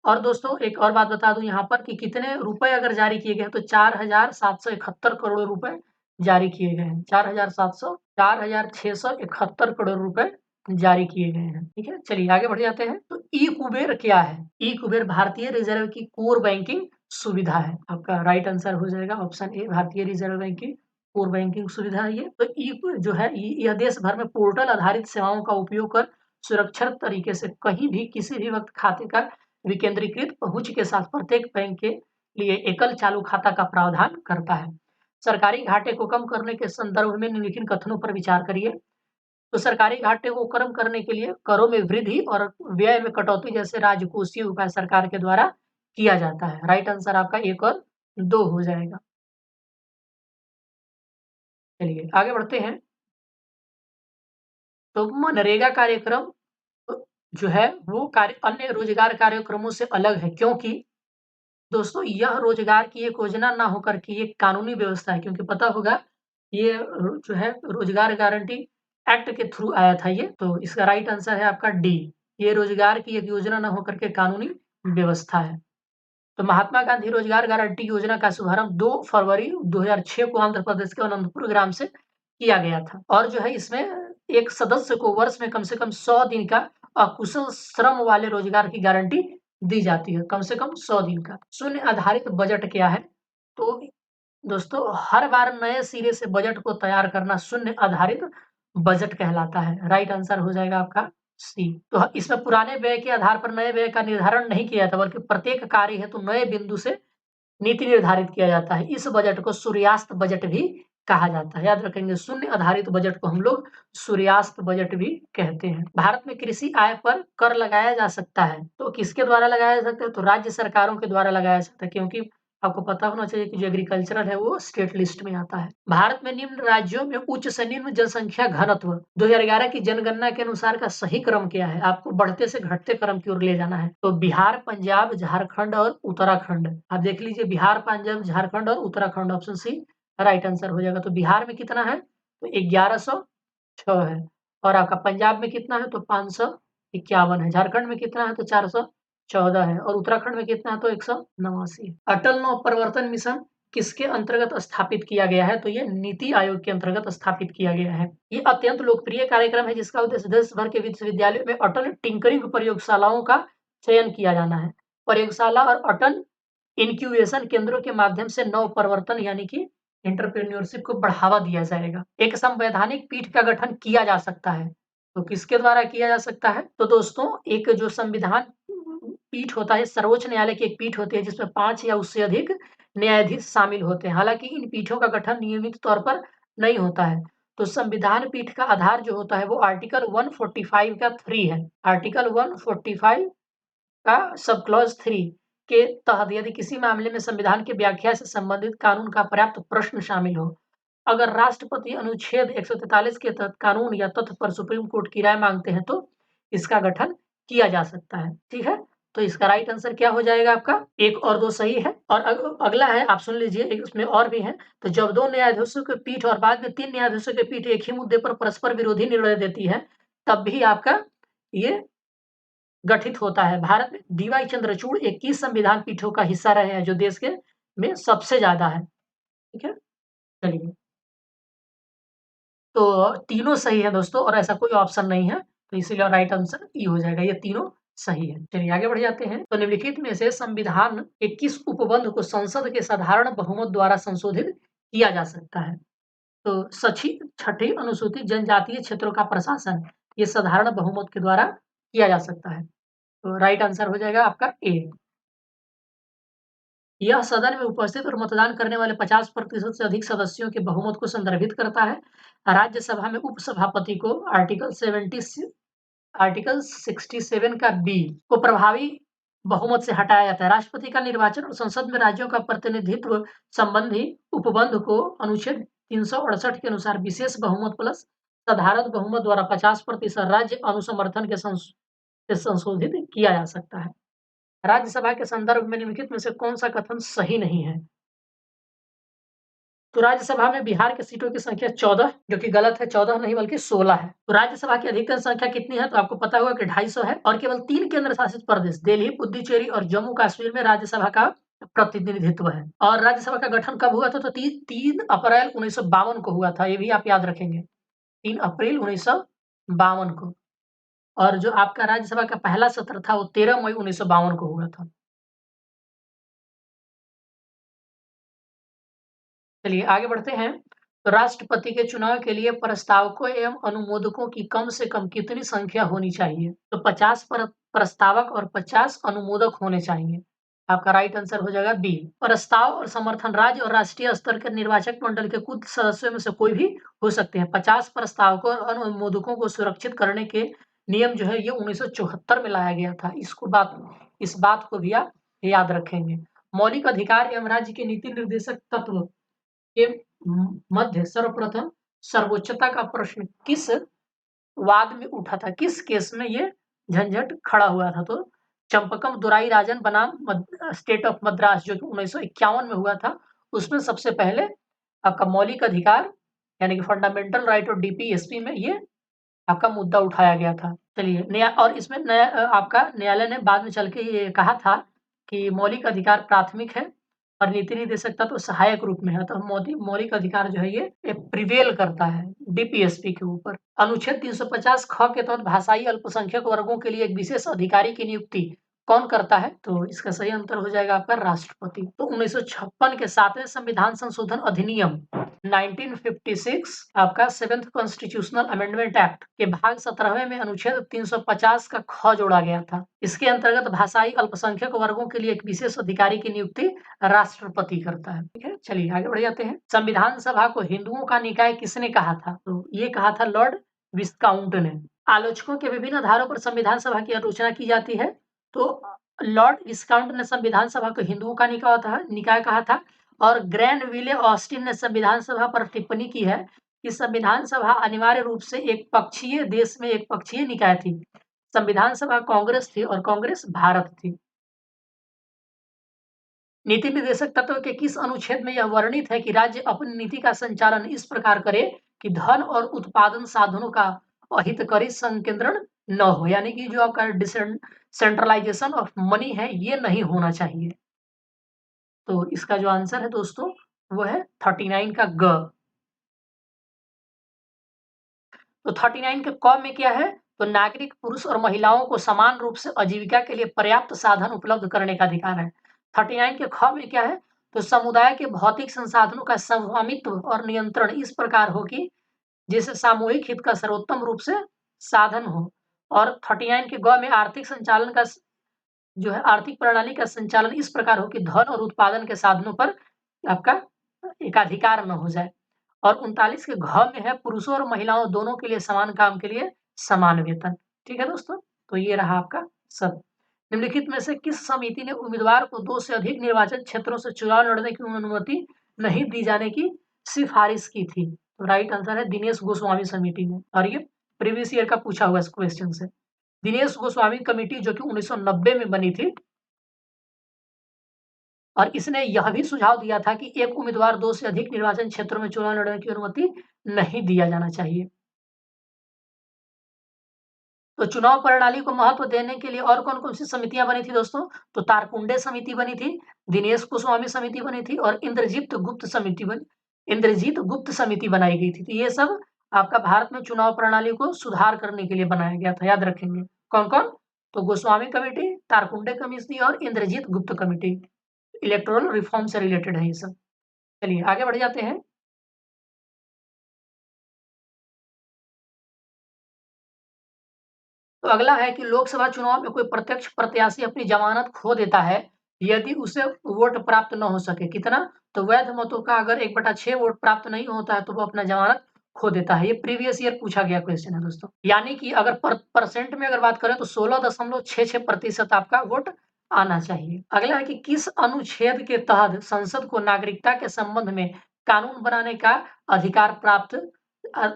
S1: और दोस्तों एक और बात बता दूँ यहाँ पर कि कितने रुपए अगर जारी किए गए हैं, तो 4,771 करोड़ रुपए जारी किए गए हैं। 4,671 करोड़ रुपए जारी किए गए हैं। ठीक है? चलिए आगे बढ़ जाते हैं। तो ई-कुबेर क्या है? ई-कुबेर भारतीय रिजर्व की कोर बैंकिंग सुविधा है। आपका राइट आंसर हो जाएगा ऑप्शन ए, भारतीय रिजर्व बैंक की कोर बैंकिंग सुविधा है ये। तो ई जो है यह देश भर में पोर्टल आधारित सेवाओं का उपयोग कर सुरक्षित तरीके से कहीं भी किसी भी वक्त खाते का विकेंद्रीकृत पहुंच के साथ प्रत्येक बैंक के लिए एकल चालू खाता का प्रावधान करता है। सरकारी घाटे को कम करने के संदर्भ में निम्नलिखित कथनों पर विचार करिए। तो सरकारी घाटे को कम करने के लिए करों में वृद्धि और व्यय में कटौती जैसे राजकोषीय उपाय सरकार के द्वारा किया जाता है। राइट आंसर आपका 1 और 2 हो जाएगा। चलिए आगे बढ़ते हैं। तो मनरेगा कार्यक्रम जो है वो अन्य रोजगार कार्यक्रमों से अलग है, क्योंकि दोस्तों यह रोजगार की एक योजना ना होकर के एक कानूनी व्यवस्था है, क्योंकि पता होगा ये जो है रोजगार गारंटी एक्ट के थ्रू आया था ये, तो इसका राइट आंसर है आपका डी। ये रोजगार की एक योजना ना होकर के कानूनी व्यवस्था है। तो महात्मा गांधी रोजगार गारंटी योजना का शुभारंभ 2 फरवरी 2006 को आंध्र प्रदेश के अनंतपुर ग्राम से किया गया था और जो है इसमें एक सदस्य को वर्ष में कम से कम 100 दिन का अकुशल श्रम वाले रोजगार की गारंटी दी जाती है, कम से कम 100 दिन का। शून्य आधारित बजट क्या है? तो दोस्तों हर बार नए सिरे से बजट को तैयार करना शून्य आधारित बजट कहलाता है। राइट आंसर हो जाएगा आपका सी। तो इसमें पुराने व्यय के आधार पर नए व्यय का निर्धारण नहीं किया था, बल्कि प्रत्येक कार्य हेतु नए बिंदु से नीति निर्धारित किया जाता है। इस बजट को सूर्यास्त बजट भी कहा जाता है। याद रखेंगे, शून्य आधारित बजट को हम लोग सूर्यास्त बजट भी कहते हैं। भारत में कृषि आय पर कर लगाया जा सकता है, तो किसके द्वारा लगाया जा सकता है? तो राज्य सरकारों के द्वारा लगाया जा सकता है, क्योंकि आपको पता होना चाहिए कि जो एग्रीकल्चरल है वो स्टेट लिस्ट में आता है। भारत में निम्न राज्यों में उच्च से निम्न जनसंख्या घनत्व 2011 की जनगणना के अनुसार का सही क्रम क्या है? आपको बढ़ते से घटते क्रम की ओर ले जाना है। तो बिहार, पंजाब, झारखंड और उत्तराखंड। आप देख लीजिए, बिहार, पंजाब, झारखंड और Uttarakhand, option C right answer हो जाएगा। तो बिहार में कितना है? तो 1106 है। और आपका पंजाब में कितना है? तो 551 है। झारखंड में कितना है? तो 414 है। और उत्तराखंड में कितना है? तो 189 है। अटल नवप्रवर्तन मिशन किसके अंतर्गत स्थापित किया गया है? तो ये नीति आयोग के अंतर्गत स्थापित किया गया है। ये अत्यंत लोकप्रिय कार्यक्रम है जिसका उद्देश्य देश भर के विश्वविद्यालयों में अटल टिंकरिंग प्रयोगशालाओं का चयन किया जाना है। प्रयोगशाला और अटल इनक्यूबेशन केंद्रों के माध्यम से नव प्रवर्तन यानी कि एंटरप्रेन्योरशिप को बढ़ावा दिया जाएगा। एक संवैधानिक पीठ का गठन किया जा सकता है। तो किसके द्वारा किया जा सकता है? तो दोस्तों एक जो संविधान पीठ होता है, सर्वोच्च न्यायालय की एक पीठ होती है जिसमें 5 या उससे अधिक न्यायाधीश शामिल होते हैं। हालाँकि इन पीठों का गठन नियमित तौर पर नहीं होता है। तो संविधान पीठ का आधार जो होता है वो आर्टिकल 145 का 3 है। आर्टिकल 145 का सब क्लॉज 3 के तहत यदि किसी मामले में संविधान की व्याख्या से संबंधित कानून का पर्याप्त प्रश्न शामिल हो, अगर राष्ट्रपति अनुच्छेद 143 के तहत कानून या तथ्य पर सुप्रीम कोर्ट की राय मांगते हैं तो इसका गठन किया जा सकता है। ठीक है? तो इसका राइट आंसर क्या हो जाएगा आपका? 1 और 2 सही है। और अगला है, आप सुन लीजिए, एक उसमें और भी है। तो जब 2 न्यायाधीशों की पीठ और बाद में 3 न्यायाधीशों की पीठ एक ही मुद्दे पर परस्पर विरोधी निर्णय देती है, तब भी आपका ये गठित होता है। भारत में डी.वाई. चंद्रचूड़ 21 संविधान पीठों का हिस्सा रहे हैं जो देश के में सबसे ज़्यादा है। ठीक है? चलिए, तो तीनों सही है दोस्तों और ऐसा कोई ऑप्शन नहीं है, तो इसीलिए राइट आंसर ई हो जाएगा। ये तीनों सही है। चलिए आगे बढ़ जाते हैं। तो निम्नलिखित में से संविधान के किस उपबंध को संसद के साधारण बहुमत द्वारा संशोधित किया जा सकता है? तो सची छठी अनुसूचित जनजातीय क्षेत्रों का प्रशासन ये साधारण बहुमत के द्वारा किया जा सकता है। तो राइट आंसर हो जाएगा आपका ए। यह सदन में उपस्थित और मतदान करने वाले 50% से अधिक सदस्यों के बहुमत को संदर्भित करता है। राज्यसभा में उपसभापति को आर्टिकल 67 का बी को प्रभावी बहुमत से हटाया जाता है। राष्ट्रपति का निर्वाचन और संसद में राज्यों का प्रतिनिधित्व संबंधी उपबंध को अनुच्छेद 368 के अनुसार विशेष बहुमत प्लस साधारण बहुमत द्वारा 50% राज्य अनुसमर्थन के से संशोधित किया जा सकता है। राज्यसभा के संदर्भ में निम्नलिखित में से कौन-सा कथन सही नहीं है? तो राज्यसभा में बिहार की सीटों की संख्या 14 जो कि गलत है, 14 नहीं बल्कि 16 है। तो राज्यसभा की अधिकतम संख्या कितनी है? तो आपको पता होगा कि 250 है और केवल 3 केंद्र शासित प्रदेश दिल्ली, पुडुचेरी और जम्मू कश्मीर में राज्यसभा का प्रतिनिधित्व है। और राज्यसभा का गठन कब हुआ था? तो 3 अप्रैल 1952 को हुआ था, ये भी आप याद रखेंगे। 3 अप्रैल 1952 को। और जो आपका राज्यसभा का पहला सत्र था वो 13 मई 1952 को हुआ था। चलिए आगे बढ़ते हैं। तो राष्ट्रपति के चुनाव के लिए प्रस्तावकों एवं अनुमोदकों की कम से कम कितनी संख्या होनी चाहिए? तो 50 प्रस्तावक और 50 अनुमोदक होने चाहिए। आपका राइट आंसर हो जाएगा बी। प्रस्ताव और समर्थन राज्य और राष्ट्रीय स्तर के निर्वाचक मंडल के कुछ सदस्यों में से कोई भी हो सकते हैं। 50 प्रस्तावकों और अनुमोदकों को सुरक्षित करने के नियम जो है ये 1974 में लाया गया था। इस बात को भी आप याद रखेंगे। मौलिक अधिकार एवं राज्य के नीति निर्देशक तत्व के मध्य सर्वप्रथम सर्वोच्चता का प्रश्न किस वाद में उठा था? किस केस में ये झंझट खड़ा हुआ था? तो चंपकम दोराई राजन बनाम स्टेट ऑफ मद्रास जो कि 1951 में हुआ था, उसमें सबसे पहले आपका मौलिक अधिकार यानी कि फंडामेंटल राइट और डीपीएसपी में ये आपका मुद्दा उठाया गया था। चलिए नया और इसमें आपका न्यायालय ने बाद में चल के ये कहा था कि मौलिक अधिकार प्राथमिक है और नीति निर्देशक तत्व सहायक रूप में है। तो मौलिक अधिकार जो है ये प्रिवेल करता है डीपीएसपी के ऊपर। अनुच्छेद 350 ख के तहत भाषाई अल्पसंख्यक वर्गों के लिए एक विशेष अधिकारी की नियुक्ति कौन करता है? तो इसका सही उत्तर हो जाएगा आपका राष्ट्रपति। तो 1956 के 7वें संविधान संशोधन अधिनियम 1956 आपका 7th कॉन्स्टिट्यूशनल अमेंडमेंट एक्ट के भाग 17वें में अनुच्छेद 350 का ख जोड़ा गया था। इसके अंतर्गत भाषाई अल्पसंख्यक वर्गों के लिए एक विशेष अधिकारी की नियुक्ति राष्ट्रपति करता है। ठीक है, चलिए आगे बढ़ जाते हैं। संविधान सभा को हिंदुओं का निकाय किसने कहा था? तो ये कहा था लॉर्ड विस्काउंट ने। आलोचकों के विभिन्न आधारों पर संविधान सभा की आलोचना की जाती है। तो लॉर्ड विस्काउंट ने संविधान सभा को हिंदुओं का निकाय कहा था और ग्रैनविले ऑस्टिन ने संविधान सभा पर टिप्पणी की है कि संविधान सभा अनिवार्य रूप से देश में एक पक्षीय निकाय थी। संविधान सभा कांग्रेस थी और कांग्रेस भारत थी। नीति निर्देशक तत्व के किस अनुच्छेद में यह वर्णित है कि राज्य अपनी नीति का संचालन इस प्रकार करे कि धन और उत्पादन साधनों का अहितकारी संकेंद्रण न हो, यानी कि जो आपका सेंट्रलाइजेशन ऑफ मनी है ये नहीं होना चाहिए। तो इसका जो आंसर है दोस्तों वो है 39 का ग। तो 39 के क में क्या है, तो नागरिक पुरुष और महिलाओं को समान रूप से आजीविका के लिए पर्याप्त साधन उपलब्ध करने का अधिकार है। 39 के ख में क्या है, तो समुदाय के भौतिक संसाधनों का स्वामित्व और नियंत्रण इस प्रकार हो कि जिससे सामूहिक हित का सर्वोत्तम रूप से साधन हो। और 39 के ग में आर्थिक संचालन का जो है आर्थिक प्रणाली का संचालन इस प्रकार हो कि धन और उत्पादन के साधनों पर आपका एकाधिकार न हो जाए। और 39 के घ में है पुरुषों और महिलाओं दोनों के लिए समान काम के लिए समान वेतन। ठीक है दोस्तों, तो ये रहा आपका सब। निम्नलिखित में से किस समिति ने उम्मीदवार को 2 से अधिक निर्वाचन क्षेत्रों से चुनाव लड़ने की अनुमति नहीं दी जाने की सिफारिश की थी? तो राइट आंसर है दिनेश गोस्वामी समिति ने, और ये प्रीवियस ईयर का पूछा हुआ इस क्वेश्चन से। दिनेश गोस्वामी कमेटी जो कि 1990 में बनी थी, और इसने यह भी सुझाव दिया था कि एक उम्मीदवार 2 से अधिक निर्वाचन क्षेत्रों में चुनाव लड़ने की अनुमति नहीं दिया जाना चाहिए। तो चुनाव प्रणाली को महत्व देने के लिए और कौन-कौन सी समितियां बनी थी दोस्तों? तो तारकुंडे समिति बनी थी, दिनेश गोस्वामी समिति बनी थी और इंद्रजीत गुप्त समिति बनाई गई थी। तो ये सब आपका भारत में चुनाव प्रणाली को सुधार करने के लिए बनाया गया था, याद रखेंगे। कौन-कौन? तो गोस्वामी कमेटी, तारकुंडे कमेटी और इंद्रजीत गुप्त कमेटी। इलेक्टोरल रिफॉर्म से रिलेटेड है ये सब। चलिए आगे बढ़ जाते हैं। तो अगला है कि लोकसभा चुनाव में कोई प्रत्यक्ष प्रत्याशी अपनी जमानत खो देता है यदि उसे वोट प्राप्त न हो सके। कितना? तो वैध मतों का अगर 1/6 वोट प्राप्त नहीं होता है तो वो अपना जमानत खो देता है। ये प्रीवियस ईयर पूछा गया क्वेश्चन है दोस्तों। यानी कि अगर परसेंट में अगर बात करें तो 16.66% आपका वोट आना चाहिए। अगला है कि किस अनुच्छेद के तहत संसद को नागरिकता के संबंध में कानून बनाने का अधिकार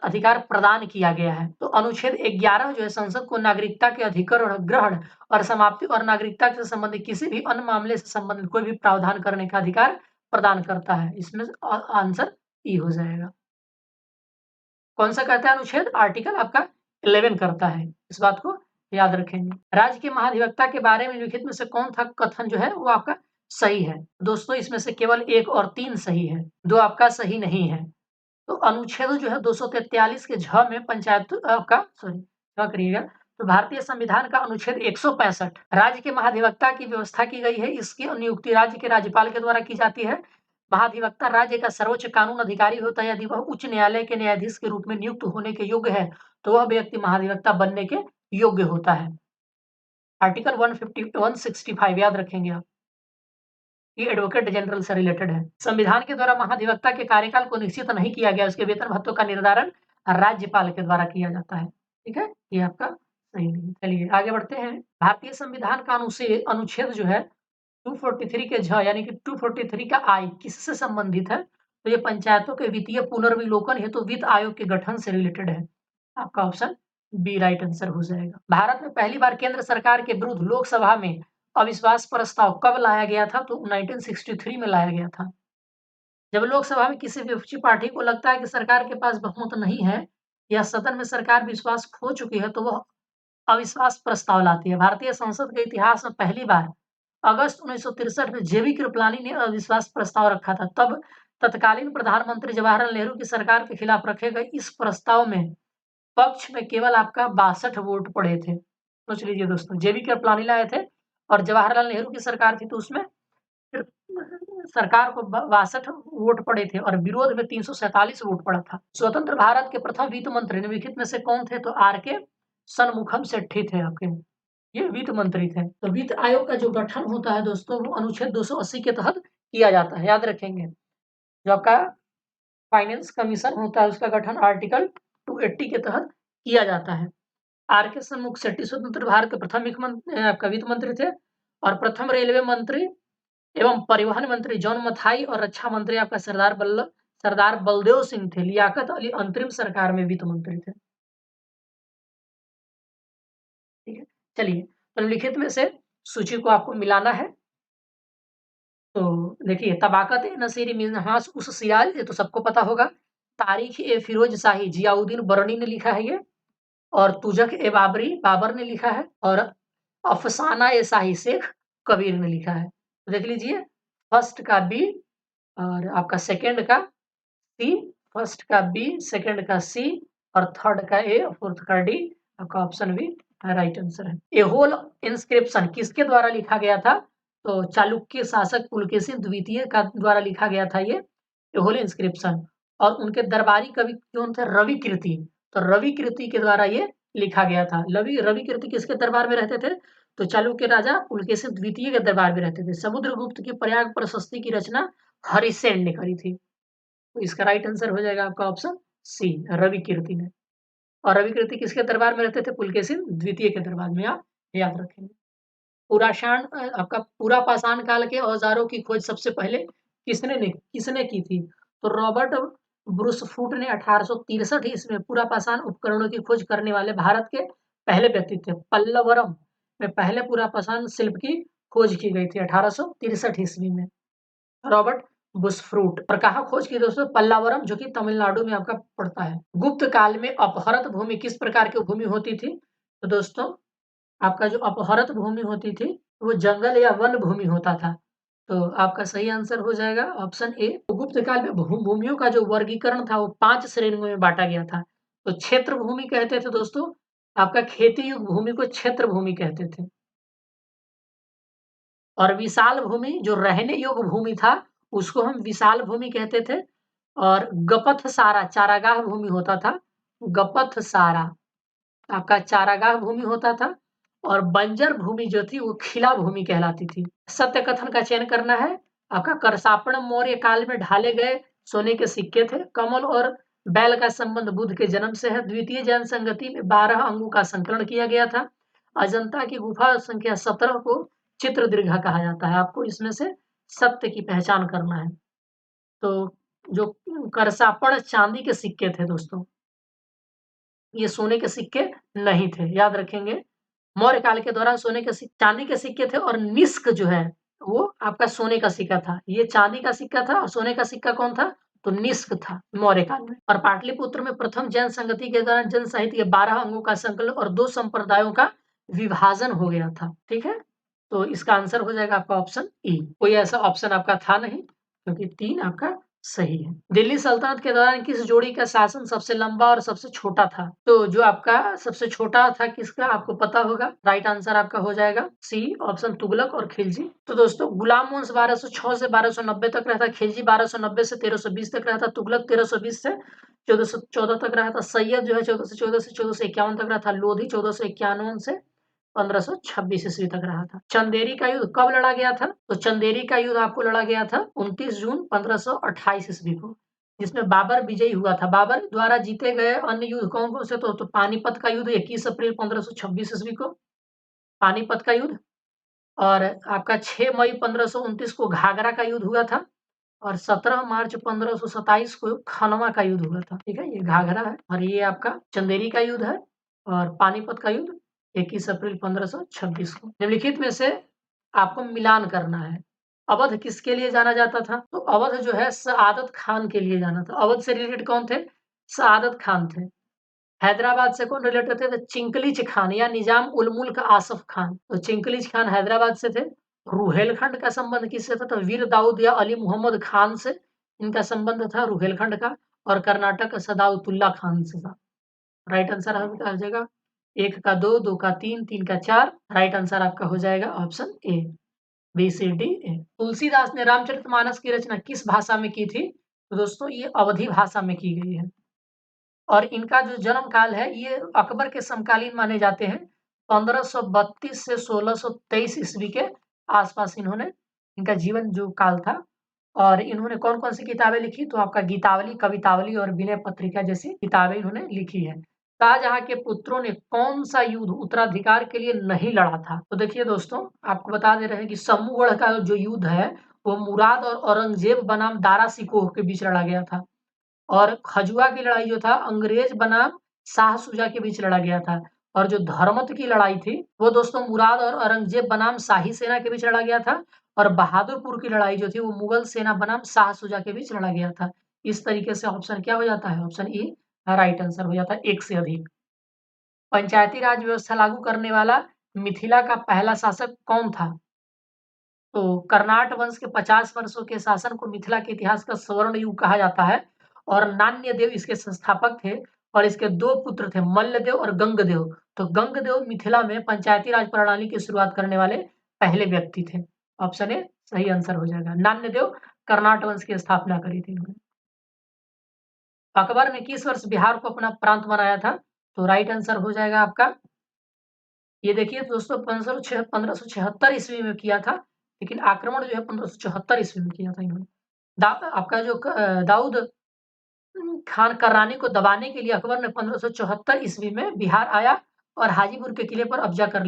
S1: अधिकार प्रदान किया गया है। तो अनुच्छेद 11 जो है संसद को नागरिकता के अधिकरण, ग्रहण और समाप्ति और नागरिकता से संबंधित किसी भी अन्य मामले से संबंधित कोई भी प्रावधान करने का अधिकार प्रदान करता है। इसमें आंसर ई हो जाएगा। कौन सा कहता है अनुच्छेद? आर्टिकल आपका 11 करता है। इस बात को याद रखेंगे। राज्य के महाधिवक्ता के बारे में निम्नलिखित में से कौन सा कथन जो है वो आपका सही है? दोस्तों इसमें से केवल 1 और 3 सही है, 2 आपका सही नहीं है। तो अनुच्छेद जो है 243 के झ में पंचायत का सॉरी क्षमा करिएगा, तो भारतीय संविधान का अनुच्छेद 165 राज्य के महाधिवक्ता की व्यवस्था की गई है। इसकी नियुक्ति राज्य के राज्यपाल के द्वारा की जाती है। महाधिवक्ता राज्य का सर्वोच्च कानून अधिकारी होता है। यदि वह उच्च न्यायालय के न्यायाधीश के रूप में नियुक्त होने के योग्य है तो वह व्यक्ति महाधिवक्ता बनने के योग्य होता है। आर्टिकल 165 याद रखेंगे आप, ये एडवोकेट जनरल से रिलेटेड है। संविधान के द्वारा महाधिवक्ता के कार्यकाल को निश्चित नहीं किया गया, उसके वेतन भत्तों का निर्धारण राज्यपाल के द्वारा किया जाता है। ठीक है, ये आपका सही नहीं। चलिए आगे बढ़ते हैं। भारतीय संविधान का अनुच्छेद जो है 243 के झ यानी कि 243 का आई किससे संबंधित है? तो ये पंचायतों के वित्तीय पुनर्विलोकन हेतु वित्त आयोग के गठन से रिलेटेड है। आपका ऑप्शन बी राइट आंसर हो जाएगा। भारत में पहली बार केंद्र सरकार के विरुद्ध लोकसभा में अविश्वास प्रस्ताव कब लाया गया था? तो 1963 में लाया गया था। जब लोकसभा में किसी विपक्षी पार्टी को लगता है कि सरकार के पास बहुमत नहीं है या सदन में सरकार विश्वास खो चुकी है तो वह अविश्वास प्रस्ताव लाती है। भारतीय संसद के इतिहास में पहली बार अगस्त 1963 में जेबी कृपलानी ने अविश्वास प्रस्ताव रखा था। तब तत्कालीन प्रधानमंत्री जवाहरलाल नेहरू की सरकार के खिलाफ रखे गए इस प्रस्ताव में पक्ष में केवल आपका 62 वोट पड़े थे। सोच लीजिए दोस्तों, जेबी कृपलानी लाए थे और जवाहरलाल नेहरू की सरकार थी तो उसमें सिर्फ सरकार को 62 वोट पड़े थे और विरोध में 347 वोट पड़ा था। स्वतंत्र भारत के प्रथम वित्त मंत्री निम्नलिखित में से कौन थे? तो आर के शनमुखम शेट्टी थे आपके, ये वित्त मंत्री थे। तो वित्त आयोग का जो गठन होता है दोस्तों वो अनुच्छेद 280 के तहत किया जाता है, याद रखेंगे। जो आपका फाइनेंस कमीशन होता है उसका गठन आर्टिकल 280 के तहत किया जाता है। आर के शनमुख शेट्टी स्वतंत्र भारत के प्रथम आपका वित्त मंत्री थे और प्रथम रेलवे मंत्री एवं परिवहन मंत्री जॉन मथाई और रक्षा मंत्री आपका सरदार बलदेव सिंह थे। लियाकत अली अंतरिम सरकार में वित्त मंत्री थे। ठीक है, चलिए तो निम्नलिखित में से सूची को आपको मिलाना है। तो देखिए, तबाकत-ए-नसीरी मिन्हास उस सिराज, ये तो सबको पता होगा। तारीख-ए-फिरोज शाही जियाउद्दीन बरनी ने लिखा है ये, और तुज़क-ए-बाबरी बाबर ने लिखा है, और अफ़साना-ए-शाही शेख कबीर ने लिखा है। तो देख लीजिए, फर्स्ट का बी और आपका सेकंड का सी, फर्स्ट का बी, सेकंड का सी और थर्ड का ए, फोर्थ का डी। आपका ऑप्शन बी राइट आंसर है। ए होल इंस्क्रिप्शन किसके द्वारा लिखा गया था? तो चालुक्य शासक पुलकेशिन द्वितीय का द्वारा लिखा गया था ये ए होल इंस्क्रिप्शन। और उनके दरबारी कवि कौन थे? रवि कीर्ति। तो रवि कीर्ति के द्वारा ये लिखा गया था। रवि कीर्ति किसके दरबार में रहते थे? तो चालुक्य राजा पुलकेशिन द्वितीय के दरबार में रहते थे। समुद्रगुप्त की प्रयाग प्रशस्ति की रचना हरिसेन ने करी थी। तो इसका राइट आंसर हो जाएगा आपका ऑप्शन सी, रवि कीर्ति ने। और रवि कीर्ति किसके दरबार में रहते थे? पुलकेशिन द्वितीय के दरबार में, आप याद रखेंगे। आपका पूरा पाषाण काल के औजारों की खोज सबसे पहले किसने की थी? तो रॉबर्ट ब्रूसफूट ने 1863 ईस्वी में पूरा पाषाण उपकरणों की खोज करने वाले भारत के पहले व्यक्ति थे। पल्लवरम में पहले पूरा पाषाण शिल्प की खोज की गई थी 1863 ईस्वी में, रॉबर्ट बुशफ्रूट। और कहाँ खोज की दोस्तों? पल्लावरम, जो कि तमिलनाडु में आपका पड़ता है। गुप्त काल में अपहरत भूमि किस प्रकार की भूमि होती थी? तो दोस्तों, आपका जो अपहरत भूमि होती थी वो जंगल या वन भूमि होता था। तो आपका सही आंसर हो जाएगा ऑप्शन ए। तो गुप्त काल में भूमियों का जो वर्गीकरण था वो 5 श्रेणियों में बांटा गया था। तो क्षेत्र भूमि कहते थे दोस्तों, आपका खेती युक्त भूमि को क्षेत्र भूमि कहते थे। और विशाल भूमि, जो रहने योग्य भूमि था, उसको हम विशाल भूमि कहते थे। और गपथ सारा चारागाह भूमि होता था। गपथ सारा आपका चारागाह भूमि होता था। और बंजर भूमि जो थी वो खिला भूमि कहलाती थी। सत्य कथन का चयन करना है। आपका करसापण मौर्य काल में ढाले गए सोने के सिक्के थे। कमल और बैल का संबंध बुद्ध के जन्म से है। द्वितीय जैन संगति में 12 अंगों का संकलन किया गया था। अजंता की गुफा संख्या 17 को चित्रदीर्घा कहा जाता है। आपको इसमें से सत्य की पहचान करना है। तो जो करसापण चांदी के सिक्के थे दोस्तों, ये सोने के सिक्के नहीं थे, याद रखेंगे। मौर्य काल के दौरान सोने के चांदी के सिक्के थे। और निष्क जो है वो आपका सोने का सिक्का था। ये चांदी का सिक्का था और सोने का सिक्का कौन था? तो निष्क था मौर्य काल में। और पाटलिपुत्र में प्रथम जैन संगति के दौरान जन साहित्य के 12 अंगों का संकलन और 2 संप्रदायों का विभाजन हो गया था। ठीक है, तो इसका आंसर हो जाएगा आपका ऑप्शन ई। कोई ऐसा ऑप्शन आपका था नहीं, क्योंकि 3 आपका सही है। दिल्ली सल्तनत के दौरान किस जोड़ी का शासन सबसे लंबा और सबसे छोटा था? तो जो आपका सबसे छोटा था किसका, आपको पता होगा। राइट आंसर आपका हो जाएगा सी, ऑप्शन तुगलक और खिलजी। तो दोस्तों, गुलाम वंश 1206 से 1290 तक रहा था। खिलजी 1290 से 1320 तक रहा था। तुगलक 1320 से 1414 तक रहा था। सैयद जो है 1414 से 1451 तक रहा था। लोधी 1451 से 1526 ईस्वी तक रहा था। चंदेरी का युद्ध कब लड़ा गया था? तो चंदेरी का युद्ध आपको लड़ा गया था 29 जून 1528 ईस्वी को, जिसमें बाबर विजयी हुआ था। बाबर द्वारा जीते गए अन्य युद्ध कौन कौन से? तो पानीपत का युद्ध 21 अप्रैल 1526 ईस्वी को, पानीपत का युद्ध। और आपका 6 मई 1529 को घाघरा का युद्ध हुआ था। और 17 मार्च 1527 को खनवा का युद्ध हुआ था। ठीक है, ये घाघरा है और ये आपका चंदेरी का युद्ध है। और पानीपत का युद्ध 21 अप्रैल 1526 को। निम्नलिखित में से आपको मिलान करना है। अवध किसके लिए जाना जाता था? तो अवध जो है सआदत खान के लिए जाना था। अवध से रिलेटेड कौन थे? सआदत खान थे। हैदराबाद से कौन रिलेटेड थे? तो चिंकलीज खान या निजाम उल मुल्क आसफ खान। तो चिंकलीज खान हैदराबाद से थे। रुहेलखंड का संबंध किससे था? तो वीर दाऊद या अली मोहम्मद खान से इनका संबंध था रुहेलखंड का। और कर्नाटक सदाउतुल्ला खान से था। राइट आंसर आपका हो जाएगा 1 का 2, 2 का 3, 3 का 4। राइट आंसर आपका हो जाएगा option A, B C D A. Tulsidas ने रामचरितमानस की रचना किस भाषा में की थी? तो दोस्तों, ये अवधी भाषा में की गई है। और इनका जो जन्म काल है ये अकबर के समकालीन माने जाते हैं। 1532 से 1623 ईस्वी के आसपास इन्होंने इनका जीवन जो काल था। और इन्होंने कौन-कौन सी किताबें लिखी? तो आपका गीतावली, कवितावली और विनय पत्रिका जैसी किताबें इन्होंने लिखी है। शाहजहाँ के पुत्रों ने कौन-सा युद्ध उत्तराधिकार के लिए नहीं लड़ा था? तो देखिए दोस्तों, आपको बता दे रहे हैं कि समूहगढ़ का जो युद्ध है वो मुराद और औरंगजेब बनाम दारा शिकोह के बीच लड़ा गया था। और खजुआ की लड़ाई जो था अंग्रेज बनाम शाह शुजा के बीच लड़ा गया था। और जो धर्मत की लड़ाई थी वो दोस्तों मुराद और औरंगजेब बनाम शाही सेना के बीच लड़ा गया था। और बहादुरपुर की लड़ाई जो थी वो मुगल सेना बनाम शाह शुजा के बीच लड़ा गया था। इस तरीके से ऑप्शन क्या हो जाता है? ऑप्शन ए राइट आंसर हो जाता है, 1 से अधिक। पंचायती राज व्यवस्था लागू करने वाला मिथिला का पहला शासक कौन था? तो कर्नाट वंश के 50 वर्षों के शासन को मिथिला के इतिहास का स्वर्ण युग कहा जाता है और नान्यदेव इसके संस्थापक थे और इसके 2 पुत्र थे, मल्लदेव और गंगदेव। तो गंगदेव मिथिला में पंचायती राज प्रणाली की शुरुआत करने वाले पहले व्यक्ति थे। ऑप्शन ए सही आंसर हो जाएगा। नान्यदेव कर्नाट वंश की स्थापना करी थी इन्होंने। अकबर ने किस वर्ष बिहार को अपना प्रांत बनाया था? तो राइट आंसर हो जाएगा आपका, ये देखिए दोस्तों 1576 ईस्वी में किया था, लेकिन आक्रमण जो है 1574 ईस्वी में किया था इन्होंने। आपका जो दाऊद खान कर्रानी को दबाने के लिए अकबर ने 1574 ईस्वी में बिहार आया और हाजीपुर के किले पर कब्जा कर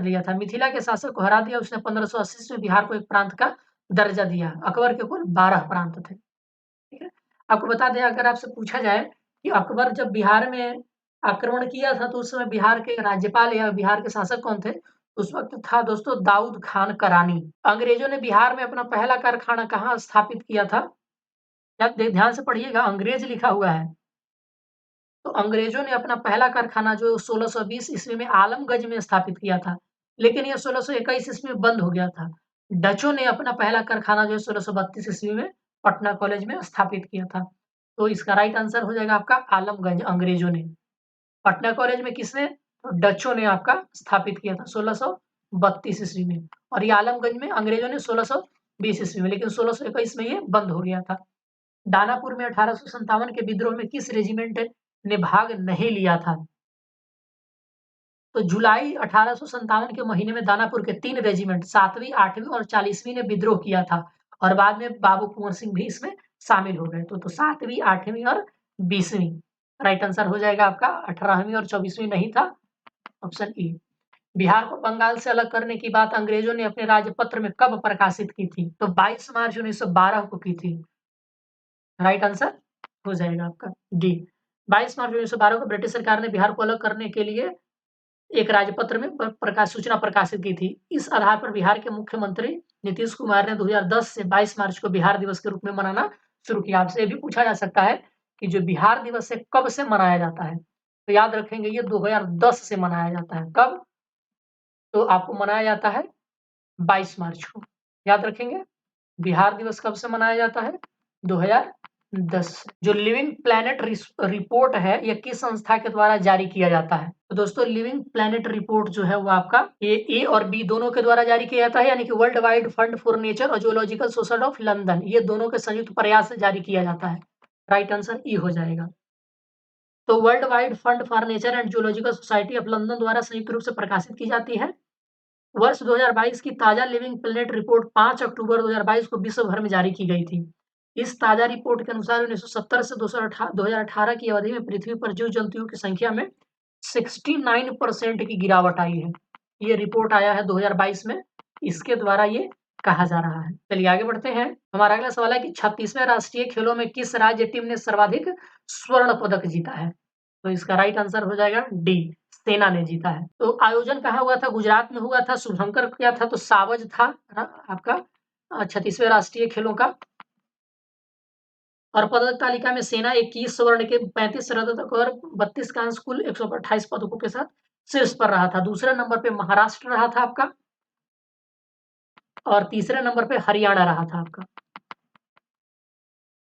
S1: लिया था। मिथिला के शासक को हरा दिया। उसने 1580 में बिहार को एक प्रांत का दर्जा दिया। अकबर के कुल 12 प्रांत थे। ठीक है। आपको बता दें, अगर आपसे पूछा जाए कि अकबर जब बिहार में आक्रमण किया था तो उस समय बिहार के राज्यपाल या बिहार के शासक कौन थे? उस वक्त था दोस्तों दाऊद खान करानी। अंग्रेजों ने बिहार में अपना पहला कारखाना कहाँ स्थापित किया था? ध्यान से पढ़िएगा, अंग्रेज लिखा हुआ है। तो अंग्रेजों ने अपना पहला कारखाना जो 1620 ईस्वी में आलमगंज में स्थापित किया था, लेकिन यह 1621 ईस्वी में बंद हो गया था। डचों ने अपना पहला कारखाना जो है 1632 ईस्वी में पटना कॉलेज में स्थापित किया था। तो इसका राइट आंसर हो जाएगा आपका आलमगंज, अंग्रेजों ने। पटना कॉलेज में किसने? तो डचों ने आपका स्थापित किया था 1632 ईस्वी में, और ये आलमगंज में अंग्रेजों ने 1620 ईस्वी में, लेकिन 1621 में ये बंद हो गया था। दानापुर में 1857 के विद्रोह में किस रेजिमेंट ने भाग नहीं लिया था? तो जुलाई 1857 के महीने में दानापुर के 3 रेजिमेंट 7वीं, 8वीं और 40वीं ने विद्रोह किया था और बाद में बाबू कुंवर सिंह भी इसमें शामिल हो गए। तो 7वीं, 8वीं और 20वीं राइट आंसर हो जाएगा आपका। 18वीं और 24वीं नहीं था, ऑप्शन ई। बिहार को बंगाल से अलग करने की बात अंग्रेजों ने अपने राजपत्र में कब प्रकाशित की थी? तो 22 मार्च 1912 को की थी। राइट आंसर हो जाएगा आपका डी। 22 मार्च 1912 को ब्रिटिश सरकार ने बिहार को अलग करने के लिए एक राजपत्र में सूचना प्रकाशित की थी। इस आधार पर बिहार के मुख्यमंत्री नीतीश कुमार ने 2010 से 22 मार्च को बिहार दिवस के रूप में मनाना शुरू किया। आपसे ये भी पूछा जा सकता है कि जो बिहार दिवस है कब से मनाया जाता है? तो याद रखेंगे ये 2010 से मनाया जाता है। कब? तो आपको मनाया जाता है 22 मार्च को। याद रखेंगे बिहार दिवस कब से मनाया जाता है? 2010। जो लिविंग प्लैनेट रिपोर्ट है ये किस संस्था के द्वारा जारी किया जाता है? तो दोस्तों लिविंग प्लैनेट रिपोर्ट जो है वो आपका ये ए और बी दोनों के द्वारा जारी किया जाता है, यानी कि world wide fund for nature और जूलॉजिकल सोसाइटी ऑफ लंदन, ये दोनों के संयुक्त प्रयास से जारी किया जाता है। राइट आंसर ई हो जाएगा। तो world wide fund for nature and zoological society of London द्वारा संयुक्त रूप से प्रकाशित की जाती है। वर्ष 2022 की ताजा लिविंग प्लैनेट रिपोर्ट 5 अक्टूबर 2022 को विश्व भर में जारी की गई थी। इस ताजा रिपोर्ट के अनुसार 1970 से 2018 की अवधि में पृथ्वी पर जीव जंतुओं की संख्या में 69% की गिरावट आई है। ये रिपोर्ट आया है 2022 में, इसके द्वारा ये कहा जा रहा है। चलिए आगे बढ़ते हैं। हमारा अगला सवाल है कि 36वें राष्ट्रीय खेलों में किस राज्य टीम ने सर्वाधिक स्वर्ण पदक जीता है? तो इसका राइट आंसर हो जाएगा डी, सेना ने जीता है। तो आयोजन कहाँ हुआ था? गुजरात में हुआ था। शुभंकर क्या था? तो सावज था आपका 36वें राष्ट्रीय खेलों का। और पदक तालिका में सेना 21 स्वर्ण के 35 रजत और 32 कांस्य कुल 128 पदकों के साथ शीर्ष पर रहा था। दूसरे नंबर पे महाराष्ट्र रहा था आपका और तीसरे नंबर पे हरियाणा रहा था आपका।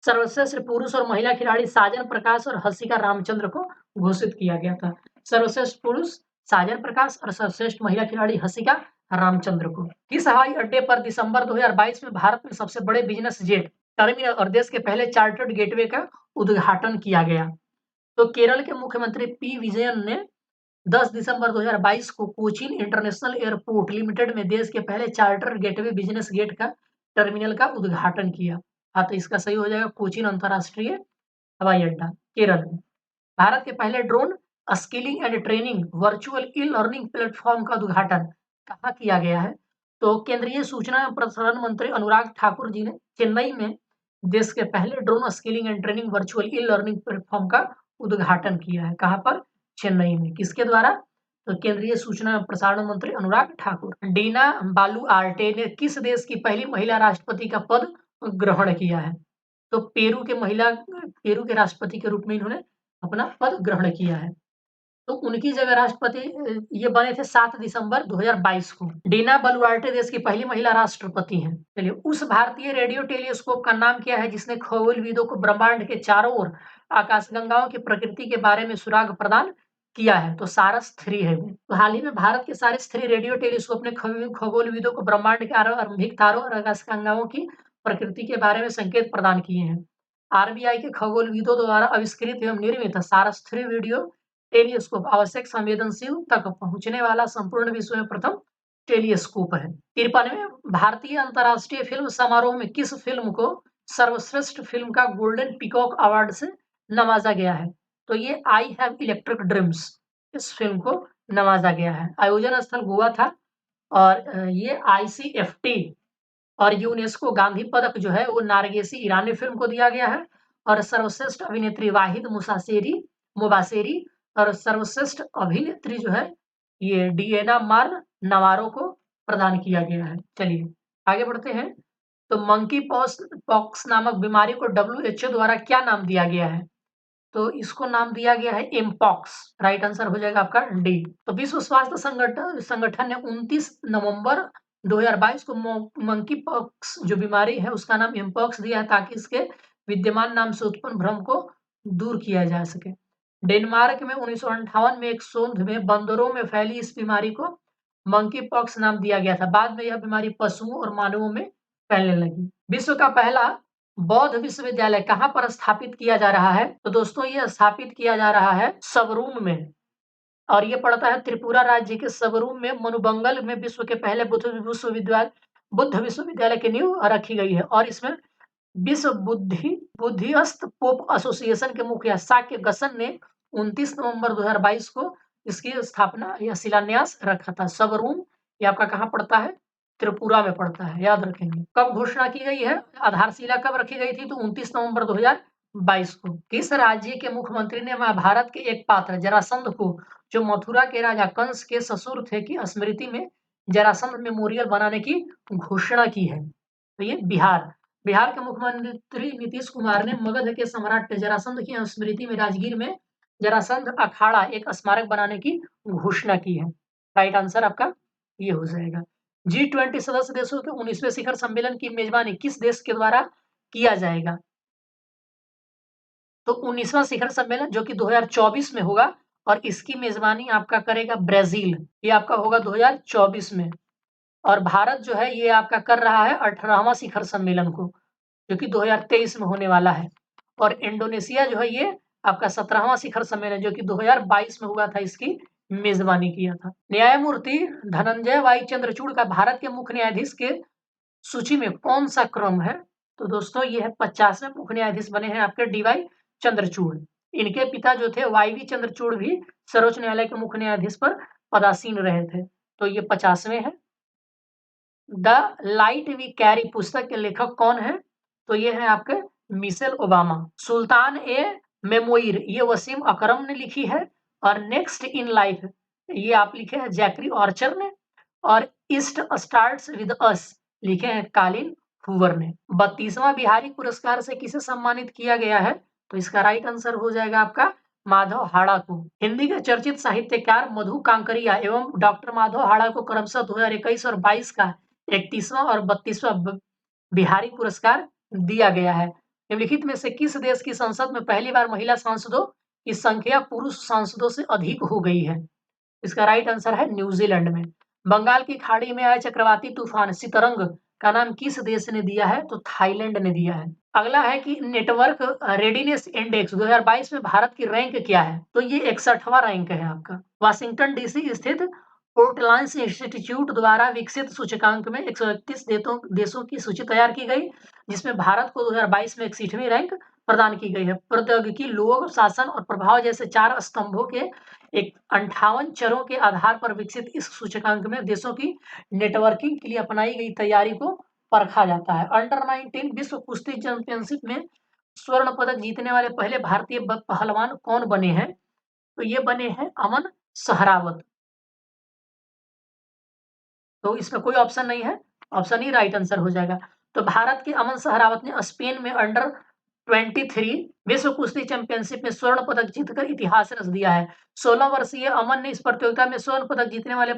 S1: सर्वश्रेष्ठ पुरुष और महिला खिलाड़ी साजन प्रकाश और हसिका रामचंद्र को घोषित किया गया था। सर्वश्रेष्ठ पुरुष साजन प्रकाश और सर्वश्रेष्ठ महिला खिलाड़ी हसिका रामचंद्र को। किस हवाई अड्डे पर दिसंबर 2022 में भारत में सबसे बड़े बिजनेस जेट टर्मिनल और देश के पहले चार्टर्ड गेटवे का उद्घाटन किया गया? तो केरल के मुख्यमंत्री पी विजयन ने 10 दिसंबर 2022 को कोचीन इंटरनेशनल एयरपोर्ट लिमिटेड में देश के पहले चार्टर गेटवे बिजनेस गेट का टर्मिनल का उद्घाटन किया। हाँ, तो इसका सही हो जाएगा कोचीन अंतरराष्ट्रीय हवाई अड्डा, केरल में। भारत के पहले drone skilling and training virtual e learning platform का उद्घाटन कहाँ किया गया है? तो केंद्रीय सूचना एवं प्रसारण मंत्री अनुराग ठाकुर जी ने चेन्नई में देश के पहले drone skilling and training virtual e learning platform का उद्घाटन किया है। कहाँ पर? चेन्नई में। किसके द्वारा? तो केंद्रीय सूचना एवं प्रसारण मंत्री अनुराग ठाकुर। डीना बालुआर्टे ने किस देश की पहली महिला राष्ट्रपति का पद ग्रहण किया है? तो पेरू के राष्ट्रपति के रूप में इन्होंने अपना पद ग्रहण किया है। तो उनकी जगह राष्ट्रपति ये बने थे 7 दिसंबर 2022 को। डीना बलुआर्टे देश की पहली महिला राष्ट्रपति हैं। चलिए, उस भारतीय रेडियो टेलीस्कोप का नाम क्या है जिसने खगोलविदों को ब्रह्मांड के चारों ओर आकाशगंगाओं की प्रकृति के बारे में सुराग प्रदान किया है? तो सारस 3 है वो। तो हाल ही में भारत के सारस 3 रेडियो टेलीस्कोप ने खगोलविदों को ब्रह्मांड के आरंभिक तारों और आकाशगंगाओं की प्रकृति के बारे में संकेत प्रदान किए हैं। आरबीआई के खगोलविदों द्वारा आविष्कृत एवं निर्मित सारस 3 रेडियो टेलीस्कोप आवश्यक संवेदनशील तक पहुंचने वाला संपूर्ण विश्व में प्रथम टेलीस्कोप है। 53वें भारतीय अंतर्राष्ट्रीय फिल्म समारोह में किस फिल्म को सर्वश्रेष्ठ फिल्म का गोल्डन पीकॉक अवार्ड से नवाजा गया है? तो ये आई हैव इलेक्ट्रिक ड्रीम्स, इस फिल्म को नवाजा गया है। आयोजन स्थल गोवा था और ये आईसीएफटी और यूनेस्को गांधी पदक जो है वो नारगेसी ईरानी फिल्म को दिया गया है और सर्वश्रेष्ठ अभिनेत्री वाहिद मुबासेरी और सर्वश्रेष्ठ अभिनेत्री जो है ये डिएना मार्न नवारो को प्रदान किया गया है। चलिए आगे बढ़ते हैं। तो मंकी पॉक्स नामक बीमारी को WHO द्वारा क्या नाम दिया गया है? तो इसको नाम दिया गया है एमपॉक्स। राइट आंसर हो जाएगा आपका डी। तो विश्व स्वास्थ्य संगठन ने 29 नवंबर 2022 को मंकी पॉक्स जो बीमारी है उसका नाम एमपॉक्स दिया है ताकि इसके विद्यमान नाम से उत्पन्न भ्रम को दूर किया जा सके। डेनमार्क में 1958 में एक शोध में बंदरों में फैली इस बीमारी को मंकी पॉक्स नाम दिया गया था। बाद में यह बीमारी पशुओं और मानवों में फैलने लगी। विश्व का पहला बौद्ध विश्वविद्यालय कहाँ पर स्थापित किया जा रहा है? तो दोस्तों ये स्थापित किया जा रहा है सबरूम में और ये पड़ता है त्रिपुरा राज्य के सबरूम में। मनुबंगल में विश्व के पहले बुद्ध विश्वविद्यालय की नींव रखी गई है और इसमें विश्व बुद्धिस्ट पोप एसोसिएशन के मुखिया साक्य गसन ने 29 नवंबर 2022 को इसकी स्थापना या शिलान्यास रखा था। सबरूम ये आपका कहाँ पड़ता है? त्रिपुरा में पड़ता है, याद रखेंगे। कब घोषणा की गई है? आधारशिला कब रखी गई थी? तो 29 नवंबर 2022 को। किस राज्य के मुख्यमंत्री ने महाभारत के एक पात्र जरासंध को, जो मथुरा के राजा कंस के ससुर थे, की स्मृति में जरासंध मेमोरियल बनाने की घोषणा की है? तो ये बिहार के मुख्यमंत्री नीतीश कुमार ने मगध के सम्राट जरासंध की स्मृति में राजगीर में जरासंध अखाड़ा एक स्मारक बनाने की घोषणा की है। राइट आंसर आपका ये हो जाएगा। G20 सदस्य देशों के 19वें शिखर सम्मेलन की मेजबानी किस देश के द्वारा किया जाएगा? तो 19वां शिखर सम्मेलन जो कि 2024 में होगा और इसकी मेजबानी आपका करेगा ब्राजील। ये आपका होगा 2024 में और भारत जो है ये आपका कर रहा है 18वां शिखर सम्मेलन को, जो कि 2023 में होने वाला है। और इंडोनेशिया जो है ये आपका 17वां शिखर सम्मेलन जो कि 2022 में हुआ था, इसकी मेजबानी किया था। न्यायमूर्ति धनंजय वाई चंद्रचूड़ का भारत के मुख्य न्यायाधीश के सूची में कौन सा क्रम है? तो दोस्तों ये है 50वें मुख्य न्यायाधीश बने हैं आपके DY चंद्रचूड़। इनके पिता जो थे YV चंद्रचूड़ भी सर्वोच्च न्यायालय के मुख्य न्यायाधीश पर पदासीन रहे थे। तो ये 50वें है। द लाइट वी कैरी पुस्तक के लेखक कौन है? तो ये है आपके मिशेल ओबामा। सुल्तान ए मेमोइर ये वसीम अकरम ने लिखी है और नेक्स्ट इन लाइफ ये आप लिखे हैं जैकरी आर्चर ने और ईस्ट स्टार्ट्स विद अस लिखे हैं कालिन हुवर ने। 32वां बिहारी पुरस्कार से किसे सम्मानित किया गया है? तो इसका राइट आंसर हो जाएगा आपका माधव हाड़ा को। हिंदी के चर्चित साहित्यकार मधु कांकरिया एवं डॉक्टर माधव हाड़ा को क्रमशः 2021 और 22 का 31वां और 32वां बिहारी पुरस्कार दिया गया है। निम्नलिखित में से किस देश की संसद में पहली बार महिला सांसदों की संख्या पुरुष सांसदों से अधिक हो गई है? इसका राइट आंसर है न्यूजीलैंड में। बंगाल की खाड़ी में आए चक्रवाती तूफान सितरंग का नाम किस देश ने दिया है? तो थाईलैंड ने दिया है। अगला है कि नेटवर्क रेडीनेस इंडेक्स 2022 में भारत की रैंक क्या है? तो ये 61वां रैंक है आपका। वाशिंगटन डीसी स्थित पोर्टलैंड्स इंस्टीट्यूट द्वारा विकसित सूचकांक में 131 देशों की सूची तैयार की गई, जिसमें भारत को 2022 में 61वीं रैंक प्रदान की गई है। प्रौद्योगिकी, लोक शासन और प्रभाव जैसे 4 स्तंभों के 58 चरों के आधार पर विकसित इस सूचकांक में देशों की नेटवर्किंग के लिए अपनाई गई तैयारी को परखा जाता है। अंडर 19 विश्व कुश्ती चैंपियनशिप में स्वर्ण पदक जीतने वाले पहले भारतीय पहलवान कौन बने हैं? तो ये बने हैं अमन सहरावत। तो इसमें कोई ऑप्शन नहीं है, ऑप्शन ई राइट आंसर हो जाएगा। तो भारत के अमन सहरावत ने स्पेन में अंडर 23 विश्व कुश्ती चैंपियनशिप में स्वर्ण पदक जीतकर इतिहास रच दिया है। 16 वर्षीय अमन ने इस प्रतियोगिता में स्वर्ण पदक जीतने वाले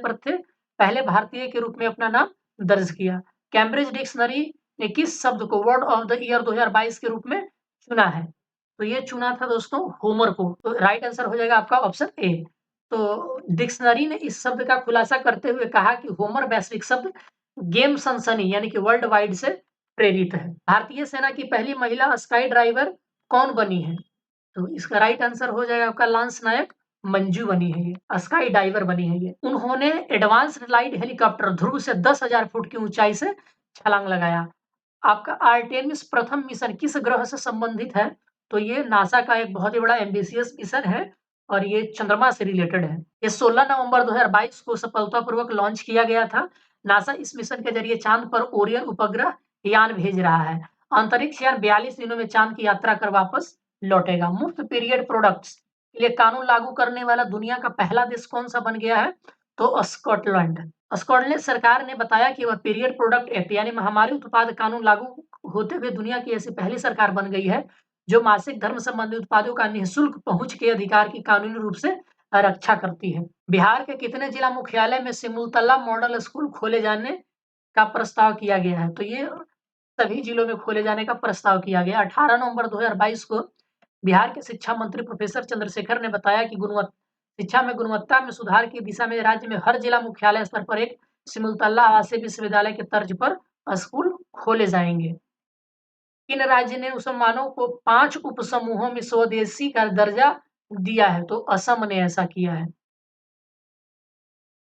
S1: पहले भारतीय के रूप में अपना नाम दर्ज किया। कैम्ब्रिज डिक्शनरी ने किस शब्द को वर्ड ऑफ द ईयर 2022 के रूप में चुना है? तो ये चुना था दोस्तों होमर को। तो राइट आंसर हो जाएगा आपका ऑप्शन ए। तो डिक्शनरी ने इस शब्द का खुलासा करते हुए कहा कि होमर वैश्विक शब्द गेम सनसनी यानी कि वर्ल्ड वाइड से प्रेरित है। भारतीय सेना की पहली महिला स्काई ड्राइवर कौन बनी है? तो इसका राइट आंसर हो जाएगा आपका लांस नायक मंजू बनी है, ये स्काई डाइवर बनी है ये। उन्होंने एडवांस्ड लाइट हेलीकॉप्टर ध्रुव से 10,000 फुट की ऊंचाई से छलांग लगाया। आपका आर्टेमिस प्रथम मिशन किस ग्रह से संबंधित है? तो ये नासा का एक बहुत ही बड़ा एम्बिशियस मिशन है और ये चंद्रमा से रिलेटेड है। ये 16 नवंबर 2022 को सफलतापूर्वक लॉन्च किया गया था। नासा इस मिशन के जरिए चांद पर ओरियन उपग्रह यान भेज रहा है। अंतरिक्ष यान 42 दिनों में चांद की यात्रा कर वापस लौटेगा। मुफ्त पीरियड प्रोडक्ट्स के लिए कानून लागू करने वाला दुनिया का पहला देश कौन सा बन गया है? तो स्कॉटलैंड। स्कॉटलैंड सरकार ने बताया कि वह पीरियड प्रोडक्ट एक्ट यानी महामारी उत्पाद कानून लागू होते हुए दुनिया की ऐसी पहली सरकार बन गई है जो मासिक धर्म संबंधी उत्पादों का निःशुल्क पहुंच के अधिकार की कानूनी रूप से रक्षा करती है। बिहार के कितने जिला मुख्यालय में सिमुलतला मॉडल स्कूल खोले जाने का प्रस्ताव किया गया है? तो ये सभी जिलों में खोले जाने का प्रस्ताव किया गया। 18 नवंबर 2022 को बिहार के शिक्षा मंत्री प्रोफेसर चंद्रशेखर ने बताया कि शिक्षा में गुणवत्ता में सुधार की दिशा में राज्य में हर जिला मुख्यालय स्तर पर एक सिमुलतला आवासीय विश्वविद्यालय के तर्ज पर स्कूल खोले जाएंगे। किन राज्य ने मुसलमानों को 5 उपसमूहों में स्वदेशी का दर्जा दिया है? तो असम ने ऐसा किया है।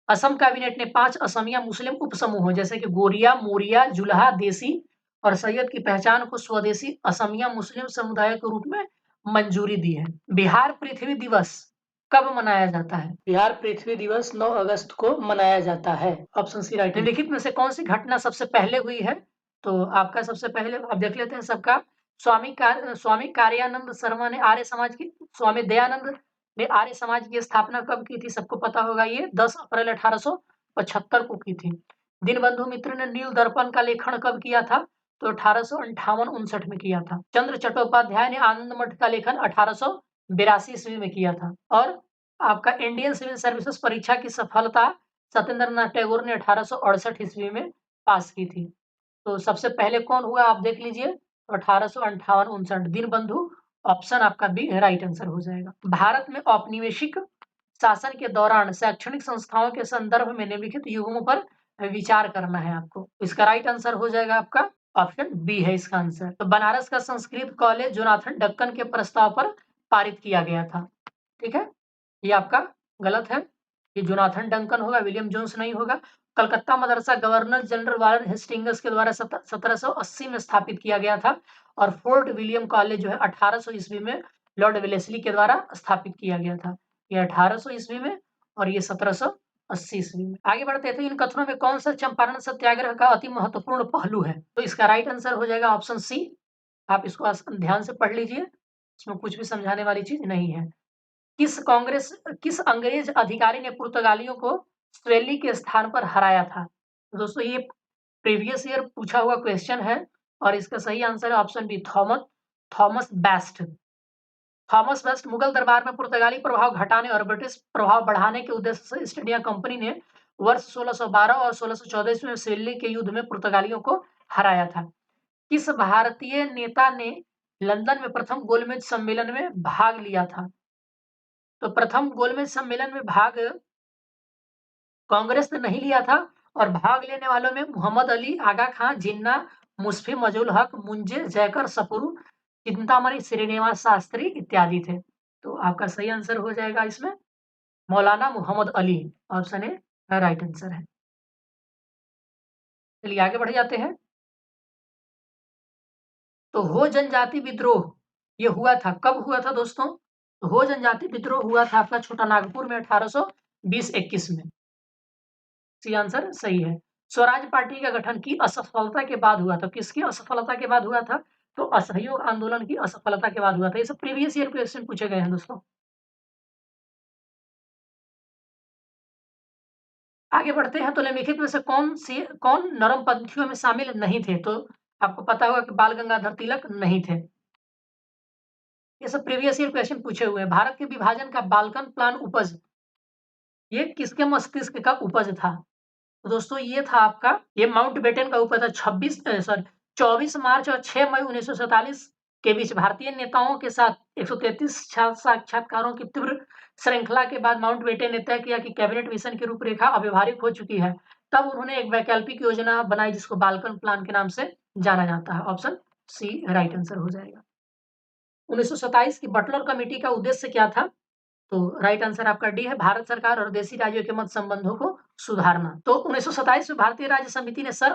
S1: असम कैबिनेट ने 5 असमिया मुस्लिम उपसमूहों जैसे कि गोरिया, मोरिया, जुलाहा, देसी और सैयद की पहचान को स्वदेशी असमिया मुस्लिम समुदाय के रूप में मंजूरी दी है। बिहार पृथ्वी दिवस कब मनाया जाता है? बिहार पृथ्वी दिवस 9 अगस्त को मनाया जाता है। Option C right. निम्नलिखित में से कौन सी घटना सबसे पहले हुई है? तो आपका सबसे पहले आप देख लेते हैं सबका। स्वामी कार्यानंद शर्मा ने आर्य समाज की स्वामी दयानंद ने आर्य समाज की स्थापना कब की थी? सबको पता होगा ये 10 अप्रैल 1875 को की थी। दीनबंधु मित्र ने नील दर्पण का लेखन कब किया था? तो 1858-59 में किया था। चंद्र चट्टोपाध्याय ने आनंद मठ का लेखन 1882 ईस्वी में किया था। और आपका इंडियन सिविल सर्विसेज परीक्षा की सफलता सत्येंद्र नाथ टैगोर ने 1868 ईस्वी में पास की थी। तो सबसे पहले कौन हुआ आप देख लीजिए, तो 1858-59 दीनबंधु। ऑप्शन आपका बी राइट आंसर हो जाएगा। भारत में औपनिवेशिक शासन के दौरान शैक्षणिक संस्थाओं के संदर्भ में निम्नलिखित युग्मों पर विचार करना है आपको। इसका राइट आंसर हो जाएगा आपका ऑप्शन बी है इसका आंसर। तो बनारस का संस्कृत कॉलेज जोनाथन डक्कन के प्रस्ताव पर पारित किया गया था। ठीक है, ये आपका गलत है। ये जोनाथन डंकन होगा, विलियम जोन्स नहीं होगा। Calcutta Madrasa governor general Warren Hastings के द्वारा 1780 में स्थापित किया गया था। और फोर्ट विलियम कॉलेज जो है 1800 ईस्वी में लॉर्ड वेलेस्ली के द्वारा स्थापित किया गया था। ये 1800 ईस्वी में और ये 1780 ईस्वी में। आगे बढ़ते थे, इन कथनों में कौन सा चंपारण सत्याग्रह का अति महत्वपूर्ण पहलू है? तो इसका राइट आंसर हो जाएगा ऑप्शन सी। आप इसको ध्यान से पढ़ लीजिए, इसमें कुछ भी समझाने वाली चीज नहीं है। किस अंग्रेज अधिकारी ने पुर्तगालियों को स्वेली के स्थान पर हराया था? दोस्तों ये प्रीवियस ईयर पूछा हुआ क्वेश्चन है और इसका सही आंसर है option B Thomas Best. Thomas West Mughal दरबार में पुर्तगाली प्रभाव घटाने और ब्रिटिश प्रभाव बढ़ाने के उद्देश्य से ईस्ट इंडिया कंपनी ने वर्ष 1612 और 1614 में सिल्ली के युद्ध में पुर्तगालियों को हराया था। किस भारतीय नेता ने लंदन में प्रथम गोलमेज सम्मेलन में भाग लिया था? तो प्रथम गोलमेज सम्मेलन में भाग कांग्रेस ने नहीं लिया था और भाग लेने वालों में मोहम्मद अली, आगा खां, जिन्ना, मुस्फी मजूल हक, मुंजे, जयकर सपुरू, चिंतामणि श्रीनिवास शास्त्री इत्यादि थे। तो आपका सही आंसर हो जाएगा इसमें Maulana Mohammad Ali. Option A right answer है। चलिए आगे बढ़ जाते हैं। तो हो जनजाति विद्रोह ये हुआ था, कब हुआ था दोस्तों? तो हो जनजाति विद्रोह हुआ था आपका छोटा नागपुर में 1820-21 में। सी आंसर सही है। स्वराज पार्टी का गठन की असफलता के बाद हुआ था। किसकी असफलता के बाद हुआ था? तो असहयोग आंदोलन की असफलता के बाद हुआ था। ये सब प्रीवियस ईयर क्वेश्चन पूछे गए हैं दोस्तों। आगे बढ़ते हैं तो निम्नलिखित में से कौन नरमपंथियों में शामिल नहीं थे? तो आपको पता होगा कि बाल गंगाधर तिलक नहीं थे। ये सब प्रीवियस ईयर क्वेश्चन पूछे हुए हैं। भारत के विभाजन का बाल्कन प्लान उपज, ये किसके मस्तिष्क का उपज था? तो दोस्तों ये था आपका, ये माउंटबेटन का उपज था। 24 मार्च और 6 मई 1947 के बीच भारतीय नेताओं के साथ 133 साक्षात्कारों की तीव्र श्रृंखला के बाद माउंटबेटन ने तय किया कि कैबिनेट मिशन की रूपरेखा अव्यवहारिक हो चुकी है। तब उन्होंने एक वैकल्पिक योजना बनाई जिसको बाल्कन प्लान के नाम से जाना जाता है। ऑप्शन सी राइट आंसर हो जाएगा। 1927 की बटलर कमेटी का उद्देश्य क्या था? तो राइट आंसर आपका डी है, भारत सरकार और देशी राज्यों के मध्य संबंधों को सुधारना। तो 1927 में भारतीय राज्य समिति ने सर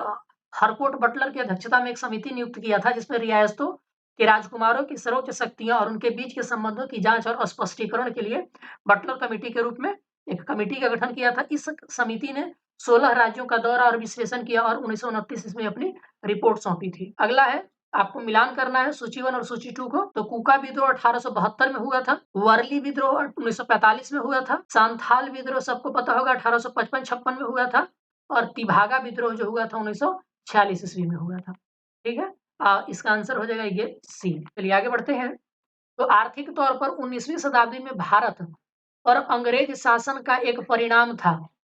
S1: हरकोट बटलर की अध्यक्षता में एक समिति नियुक्त किया था जिसमें रियासतों के राजकुमारों की सर्वोच्च शक्तियां और उनके बीच के संबंधों की जांच और स्पष्टीकरण के लिए बटलर कमेटी के रूप में एक कमेटी का गठन किया था। इस समिति ने 16 राज्यों का दौरा और विश्लेषण किया और 1929 ईस्वी में अपनी रिपोर्ट सौंपी थी। अगला है, आपको मिलान करना है सूची 1 और सूची 2 को। तो कुका विद्रोह 1872 में हुआ था, वर्ली विद्रोह 1945 में हुआ था, सांथाल विद्रोह सबको पता होगा 1855-56 में हुआ था, और तिभागा विद्रोह जो हुआ था 1946 ईस्वी में हुआ था। ठीक है, इसका आंसर हो जाएगा ये सी। चलिए आगे बढ़ते हैं। तो आर्थिक तौर पर 19वीं शताब्दी में भारत और अंग्रेज शासन का एक परिणाम था।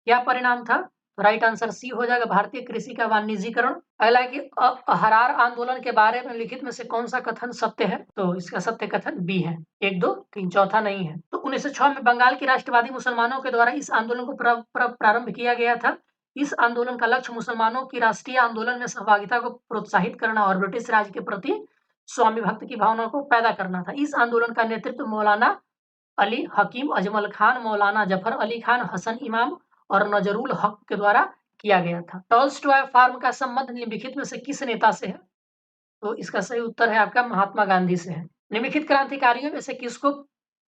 S1: क्या परिणाम था? राइट आंसर सी हो जाएगा, भारतीय कृषि का वाणिज्यीकरण। अगला है कि हरार आंदोलन के बारे में लिखित में से कौन सा कथन सत्य है? तो इसका सत्य कथन बी है। 1, 2, 3 चौथा नहीं है। तो 1906 में बंगाल की राष्ट्रवादी मुसलमानों के द्वारा इस आंदोलन को प्रारंभ किया गया था। इस आंदोलन का लक्ष्य मुसलमानों की राष्ट्रीय आंदोलन में सहभागिता को प्रोत्साहित करना और ब्रिटिश राज के प्रति स्वामी भक्त की भावना को पैदा करना था। इस आंदोलन का नेतृत्व मौलाना अली हकीम अजमल खान, मौलाना जफर अली खान, हसन इमाम और नजरुल हक के द्वारा किया गया था। टॉल्स्टॉय फार्म का संबंध निम्नलिखित में से किस नेता से है? तो इसका सही उत्तर है आपका महात्मा गांधी से है। निम्नलिखित क्रांतिकारियों में से किसको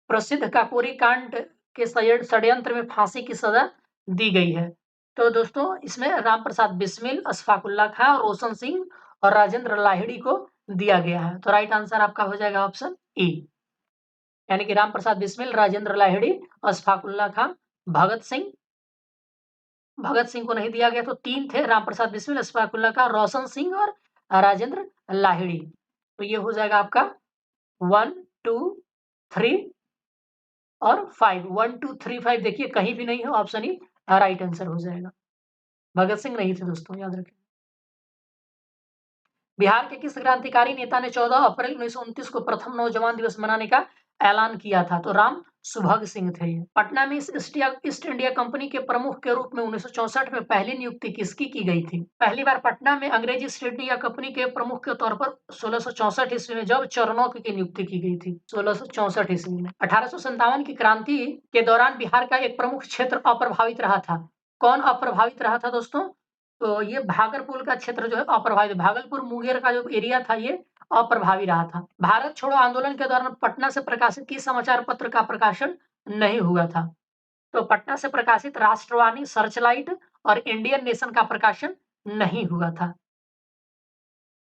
S1: प्रसिद्ध काकोरी कांड के षड्यंत्र में फांसी की सजा दी गई है? तो दोस्तों इसमें राम प्रसाद बिस्मिल, अशफाकुल्ला खां, रोशन सिंह और राजेंद्र लाहिड़ी को दिया गया है। तो राइट आंसर आपका हो जाएगा ऑप्शन ए, यानी कि राम प्रसाद बिस्मिल, राजेंद्र लाहिड़ी, अशफाकुल्ला खां, भगत सिंह को नहीं दिया गया। तो 3 थे, राम प्रसाद बिस्मिल, अशफाकुल्ला खां, रोशन सिंह और राजेंद्र लाहिड़ी। तो ये हो जाएगा आपका 1, 2, 3 और 5। 1, 2, 3, 5 देखिए कहीं भी नहीं है, ऑप्शन ई राइट आंसर हो जाएगा। भगत सिंह नहीं थे दोस्तों, याद रखें। बिहार के किस क्रांतिकारी नेता ने 14 अप्रैल 1929 को प्रथम नौजवान दिवस मनाने का ऐलान किया था? तो राम सुभग सिंह थे। पटना में ईस्ट इंडिया कंपनी के प्रमुख के रूप में 1964 में पहली नियुक्ति किसकी की गई थी? पहली बार पटना में अंग्रेजी ईस्ट इंडिया कंपनी के प्रमुख के तौर पर 1664 ईस्वी में जब चरनौक की नियुक्ति की गई थी, 1664 ईस्वी में। 1857 की क्रांति के दौरान बिहार का एक प्रमुख क्षेत्र अप्रभावित रहा था। कौन अप्रभावित रहा था दोस्तों? तो ये भागलपुर का क्षेत्र जो है अप्रभावित, भागलपुर मुंगेर का जो एरिया था ये अप्रभावी रहा था। भारत छोड़ो आंदोलन के दौरान पटना से प्रकाशित किस समाचार पत्र का प्रकाशन नहीं हुआ था? तो पटना से प्रकाशित राष्ट्रवाणी, सर्चलाइट और इंडियन नेशन का प्रकाशन नहीं हुआ था।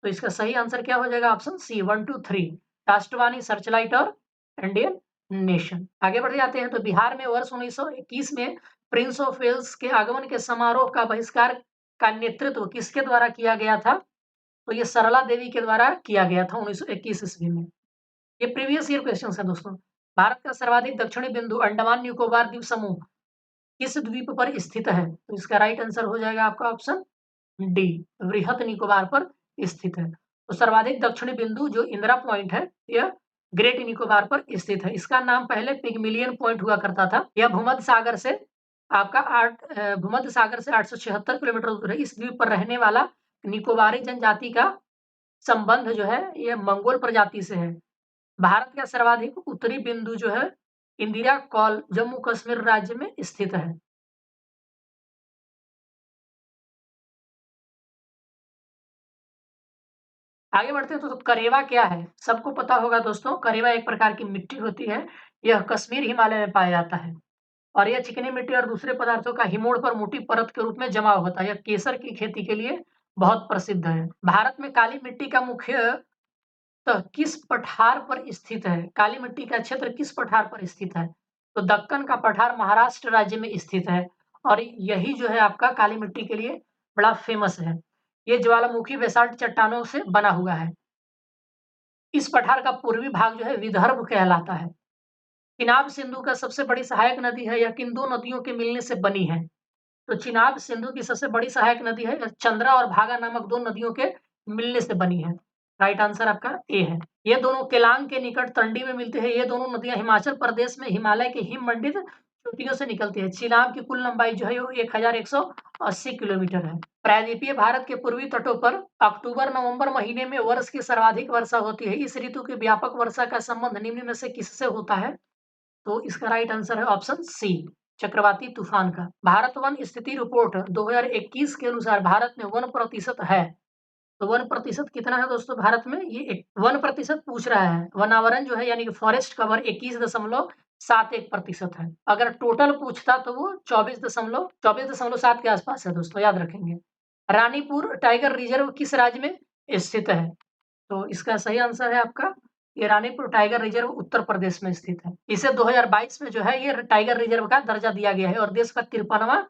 S1: तो इसका सही आंसर क्या हो जाएगा? ऑप्शन सी 1, 2, 3 राष्ट्रवाणी, सर्चलाइट और इंडियन नेशन। आगे बढ़ जाते हैं। तो बिहार में वर्ष 1921 में प्रिंस ऑफ वेल्स के आगमन के समारोह का बहिष्कार का नेतृत्व किसके द्वारा किया गया था? तो ये सरला देवी के द्वारा किया गया था 1921 ईस्वी में। ये प्रीवियस ईयर क्वेश्चन है दोस्तों। भारत का सर्वाधिक दक्षिणी बिंदु अंडमान निकोबार द्वीप समूह किस द्वीप पर स्थित है? तो इसका राइट आंसर हो जाएगा आपका ऑप्शन डी, वृहत निकोबार पर स्थित है। तो सर्वाधिक दक्षिणी बिंदु जो इंदिरा पॉइंट है यह ग्रेट निकोबार पर स्थित है। इसका नाम पहले पिगमिलियन पॉइंट हुआ करता था। यह भूमध्य सागर से आपका 876 किलोमीटर दूर है। इस द्वीप पर रहने वाला निकोबारी जनजाति का संबंध जो है यह मंगोल प्रजाति से है। भारत का सर्वाधिक उत्तरी बिंदु जो है इंदिरा कॉल जम्मू कश्मीर राज्य में स्थित है। आगे बढ़ते हैं। तो करेवा क्या है? सबको पता होगा दोस्तों, करेवा एक प्रकार की मिट्टी होती है। यह कश्मीर हिमालय में पाया जाता है और यह चिकनी मिट्टी और दूसरे पदार्थों का हिमोड़ पर मोटी परत के रूप में जमा होता है। यह केसर की खेती के लिए बहुत प्रसिद्ध है। भारत में काली मिट्टी का मुख्य किस पठार पर स्थित है? काली मिट्टी का क्षेत्र किस पठार पर स्थित है? तो दक्कन का पठार महाराष्ट्र राज्य में स्थित है और यही जो है आपका काली मिट्टी के लिए बड़ा फेमस है। ये ज्वालामुखी बेसाल्ट चट्टानों से बना हुआ है। इस पठार का पूर्वी भाग जो है विदर्भ कहलाता है। चिनाब सिंधु का सबसे बड़ी सहायक नदी है, यह किन 2 नदियों के मिलने से बनी है? तो चिनाब सिंधु की सबसे बड़ी सहायक नदी है, चंद्रा और भागा नामक 2 नदियों के मिलने से बनी है। राइट आंसर आपका ए है। ये दोनों केलांग के निकट तंडी में मिलते हैं। ये दोनों नदियाँ हिमाचल प्रदेश में हिमालय के हिममंडित चोटियों से निकलती है। चिनाब की कुल लंबाई जो है वो 1180 किलोमीटर है। प्रायद्वीपीय भारत के पूर्वी तटों पर अक्टूबर-नवंबर महीने में वर्ष की सर्वाधिक वर्षा होती है। इस ऋतु की व्यापक वर्षा का संबंध निम्न में से किससे होता है? तो इसका राइट आंसर है ऑप्शन सी, चक्रवाती तूफान का। भारत वन स्थिति रिपोर्ट 2021 के अनुसार भारत में वन प्रतिशत है। तो 1% कितना है दोस्तों भारत में? ये 1% पूछ रहा है। वनावरण जो है यानी कि फॉरेस्ट कवर 21.71% है। अगर टोटल पूछता तो वो 24.7 के आसपास है दोस्तों, याद रखेंगे। रानीपुर टाइगर रिजर्व किस राज्य में स्थित है? तो इसका सही आंसर है आपका ये रानीपुर टाइगर रिजर्व उत्तर प्रदेश में स्थित है। इसे 2022 में जो है ये टाइगर रिजर्व का दर्जा दिया गया है और देश का 53वां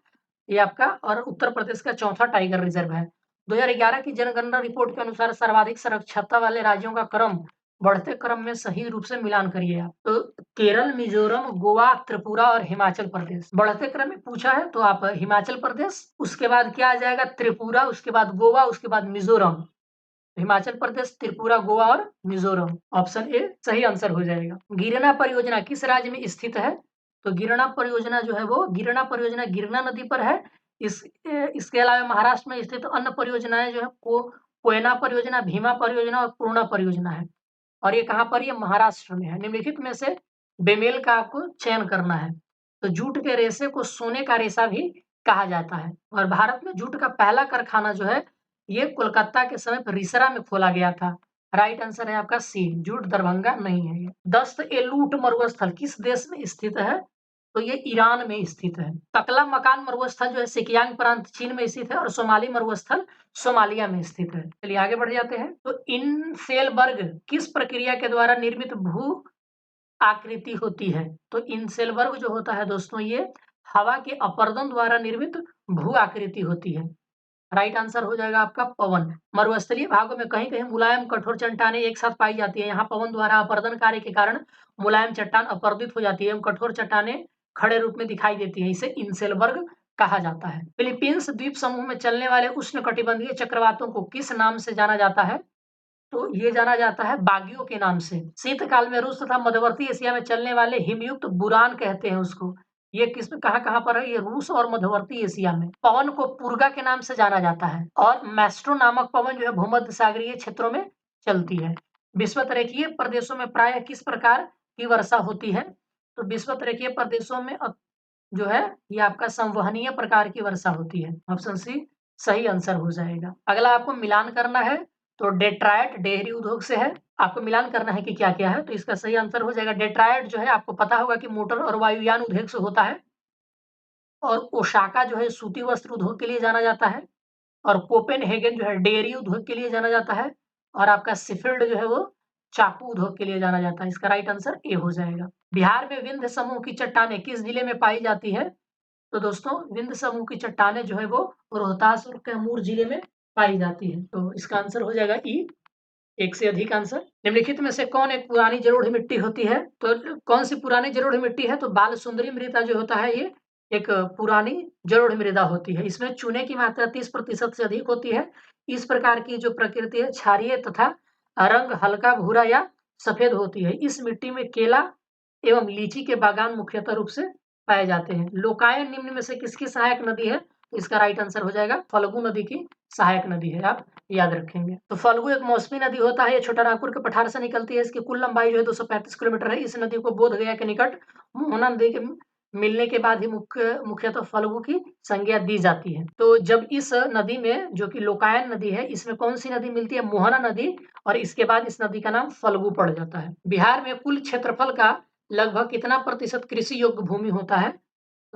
S1: ये आपका और उत्तर प्रदेश का 4था टाइगर रिजर्व है। 2011 की जनगणना रिपोर्ट के अनुसार सर्वाधिक साक्षरता वाले राज्यों का क्रम बढ़ते क्रम में सही रूप से मिलान करिए आप। तो केरल, मिजोरम, गोवा, त्रिपुरा और हिमाचल प्रदेश। बढ़ते क्रम में पूछा है तो आप हिमाचल प्रदेश, उसके बाद क्या आ जाएगा त्रिपुरा, उसके बाद गोवा, उसके बाद मिजोरम। हिमाचल प्रदेश, त्रिपुरा, गोवा और मिजोरम। ऑप्शन ए सही आंसर हो जाएगा। गिरना परियोजना किस राज्य में स्थित है? तो गिरना परियोजना जो है वो गिरना परियोजना गिरना नदी पर है। इसके अलावा महाराष्ट्र में स्थित अन्य परियोजनाएं जो है कोयना परियोजना, भीमा परियोजना और पूर्णा परियोजना है। और ये कहाँ पर? ये महाराष्ट्र में है। निम्नलिखित में से बेमेल का आपको चयन करना है। तो जूट के रेशे को सोने का रेशा भी कहा जाता है और भारत में जूट का पहला कारखाना जो है ये कोलकाता के समीप रिसरा में खोला गया था। राइट आंसर है आपका सी, जूट दरभंगा नहीं है ये। दस्त-ए-लूट मरुस्थल किस देश में स्थित है? तो ये ईरान में स्थित है। तकला मकान मरुस्थल जो है सिकियांग प्रांत चीन में स्थित है और सोमाली मरुस्थल सोमालिया में स्थित है। चलिए आगे बढ़ जाते हैं। तो इनसेलबर्ग किस प्रक्रिया के द्वारा निर्मित भू आकृति होती है? तो इनसेलबर्ग जो होता है दोस्तों ये हवा के अपरदन द्वारा निर्मित भू आकृति होती है। राइट आंसर हो जाएगा आपका पवन। मरुस्थलीय भागों में कहीं-कहीं मुलायम कठोर चट्टानें एक साथ पाई जाती है। यहाँ पवन द्वारा अपरदन कार्य के कारण मुलायम चट्टान अपरदित हो जाती है एवं कठोर चट्टानें खड़े रूप में दिखाई देती हैं। इसे इनसेलबर्ग कहा जाता है। फिलीपींस द्वीप समूह में चलने वाले उष्णकटिबंधीय चक्रवातों को किस नाम से जाना जाता है? तो ये जाना जाता है बागियों के नाम से। शीतकाल में रूस तथा मध्यवर्ती एशिया में चलने वाले हिमयुक्त बुरान कहते हैं उसको। ये किस कहाँ-कहाँ पर है? ये रूस और मध्यवर्ती एशिया में। पवन को पुर्गा के नाम से जाना जाता है और मैस्ट्रो नामक पवन जो है भूमध्य सागरीय क्षेत्रों में चलती है। विषुवतरेखीय प्रदेशों में प्रायः किस प्रकार की वर्षा होती है? तो विषुवतरेखीय प्रदेशों में जो है ये आपका संवहनीय प्रकार की वर्षा होती है। ऑप्शन सी सही आंसर हो जाएगा। अगला आपको मिलान करना है तो डेट्रायट डेयरी उद्योग से है। आपको मिलान करना है कि क्या-क्या है, तो इसका सही आंसर हो जाएगा डेट्रायट जो है आपको पता होगा कि मोटर और वायुयान उद्योग से होता है और ओसाका जो है सूती वस्त्र उद्योग के लिए जाना जाता है और कोपेनहेगन जो है डेयरी उद्योग के लिए जाना जाता है और आपका शेफील्ड जो है वो चाकू उद्योग के लिए जाना जाता है। इसका राइट आंसर ए हो जाएगा। बिहार में विंध्य समूह की चट्टानें किस जिले में पाई जाती है? तो दोस्तों विंध्य समूह की चट्टानें जो है वो रोहतास और कैमूर जिले में पाई जाती है। तो इसका आंसर हो जाएगा ई, एक से अधिक आंसर। निम्नलिखित में से कौन एक पुरानी जलोढ़ मिट्टी होती है? तो कौन सी पुरानी जलोढ़ मिट्टी है? तो बाल सुंदरी मृदा जो होता है ये एक पुरानी जलोढ़ मृदा होती है। इसमें चूने की मात्रा 30% से अधिक होती है। इस प्रकार की जो प्रकृति है क्षारीय तथा रंग हल्का भूरा या सफेद होती है। इस मिट्टी में केला एवं लीची के बागान मुख्यतः रूप से पाए जाते हैं। लोकायन निम्न में से किसकी सहायक नदी है? तो इसका राइट आंसर हो जाएगा फल्गु नदी की सहायक नदी है, आप याद रखेंगे। तो फल्गु एक मौसमी नदी होता है, ये छोटानागपुर के पठार से निकलती है। इसकी कुल लंबाई जो है 235 किलोमीटर है। इस नदी को बोधगया के निकट मोहना नदी के मिलने के बाद ही मुख्यतः फल्गु की संज्ञा दी जाती है। तो जब इस नदी में जो कि लोकायन नदी है, इसमें कौन सी नदी मिलती है? मोहना नदी और इसके बाद इस नदी का नाम फल्गु पड़ जाता है। बिहार में कुल क्षेत्रफल का लगभग कितना प्रतिशत कृषि योग्य भूमि होता है?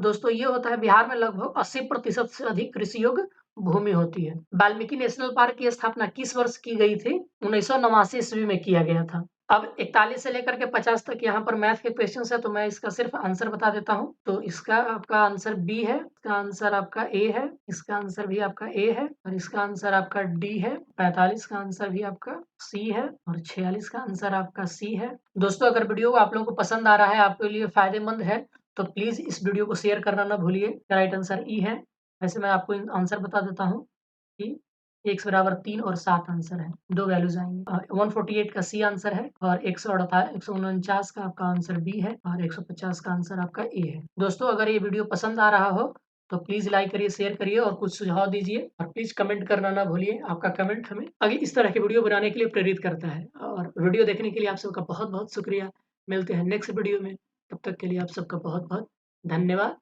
S1: दोस्तों ये होता है बिहार में लगभग 80% से अधिक कृषि योग्य भूमि होती है। वाल्मीकि नेशनल पार्क की स्थापना किस वर्ष की गई थी? 1989 ईस्वी में किया गया था। अब 41 से लेकर के 50 तक यहाँ पर मैथ के क्वेश्चंस है, तो मैं इसका सिर्फ आंसर बता देता हूँ। तो इसका आपका आंसर बी है, इसका आंसर आपका ए है, इसका आंसर भी आपका ए है और इसका आंसर आपका डी है। 45 का आंसर भी आपका सी है और 46 का आंसर आपका सी है। दोस्तों, अगर वीडियो आप लोगों को पसंद आ रहा है, आपके लिए फायदेमंद है, तो प्लीज इस वीडियो को शेयर करना ना भूलिए। राइट आंसर ई है। वैसे मैं आपको आंसर बता देता हूँ कि x बराबर 3 और 7 आंसर है, 2 वैल्यूज आएंगी। 148 का सी आंसर है और 149 का आपका आंसर बी है और 150 का आंसर आपका ए है। दोस्तों, अगर ये वीडियो पसंद आ रहा हो तो प्लीज लाइक करिए, शेयर करिए और कुछ सुझाव दीजिए और प्लीज कमेंट करना ना भूलिए। आपका कमेंट हमें आगे इस तरह के वीडियो बनाने के लिए प्रेरित करता है। और वीडियो देखने के लिए आप सबका बहुत बहुत शुक्रिया। मिलते हैं नेक्स्ट वीडियो में, तब तक के लिए आप सबका बहुत बहुत धन्यवाद।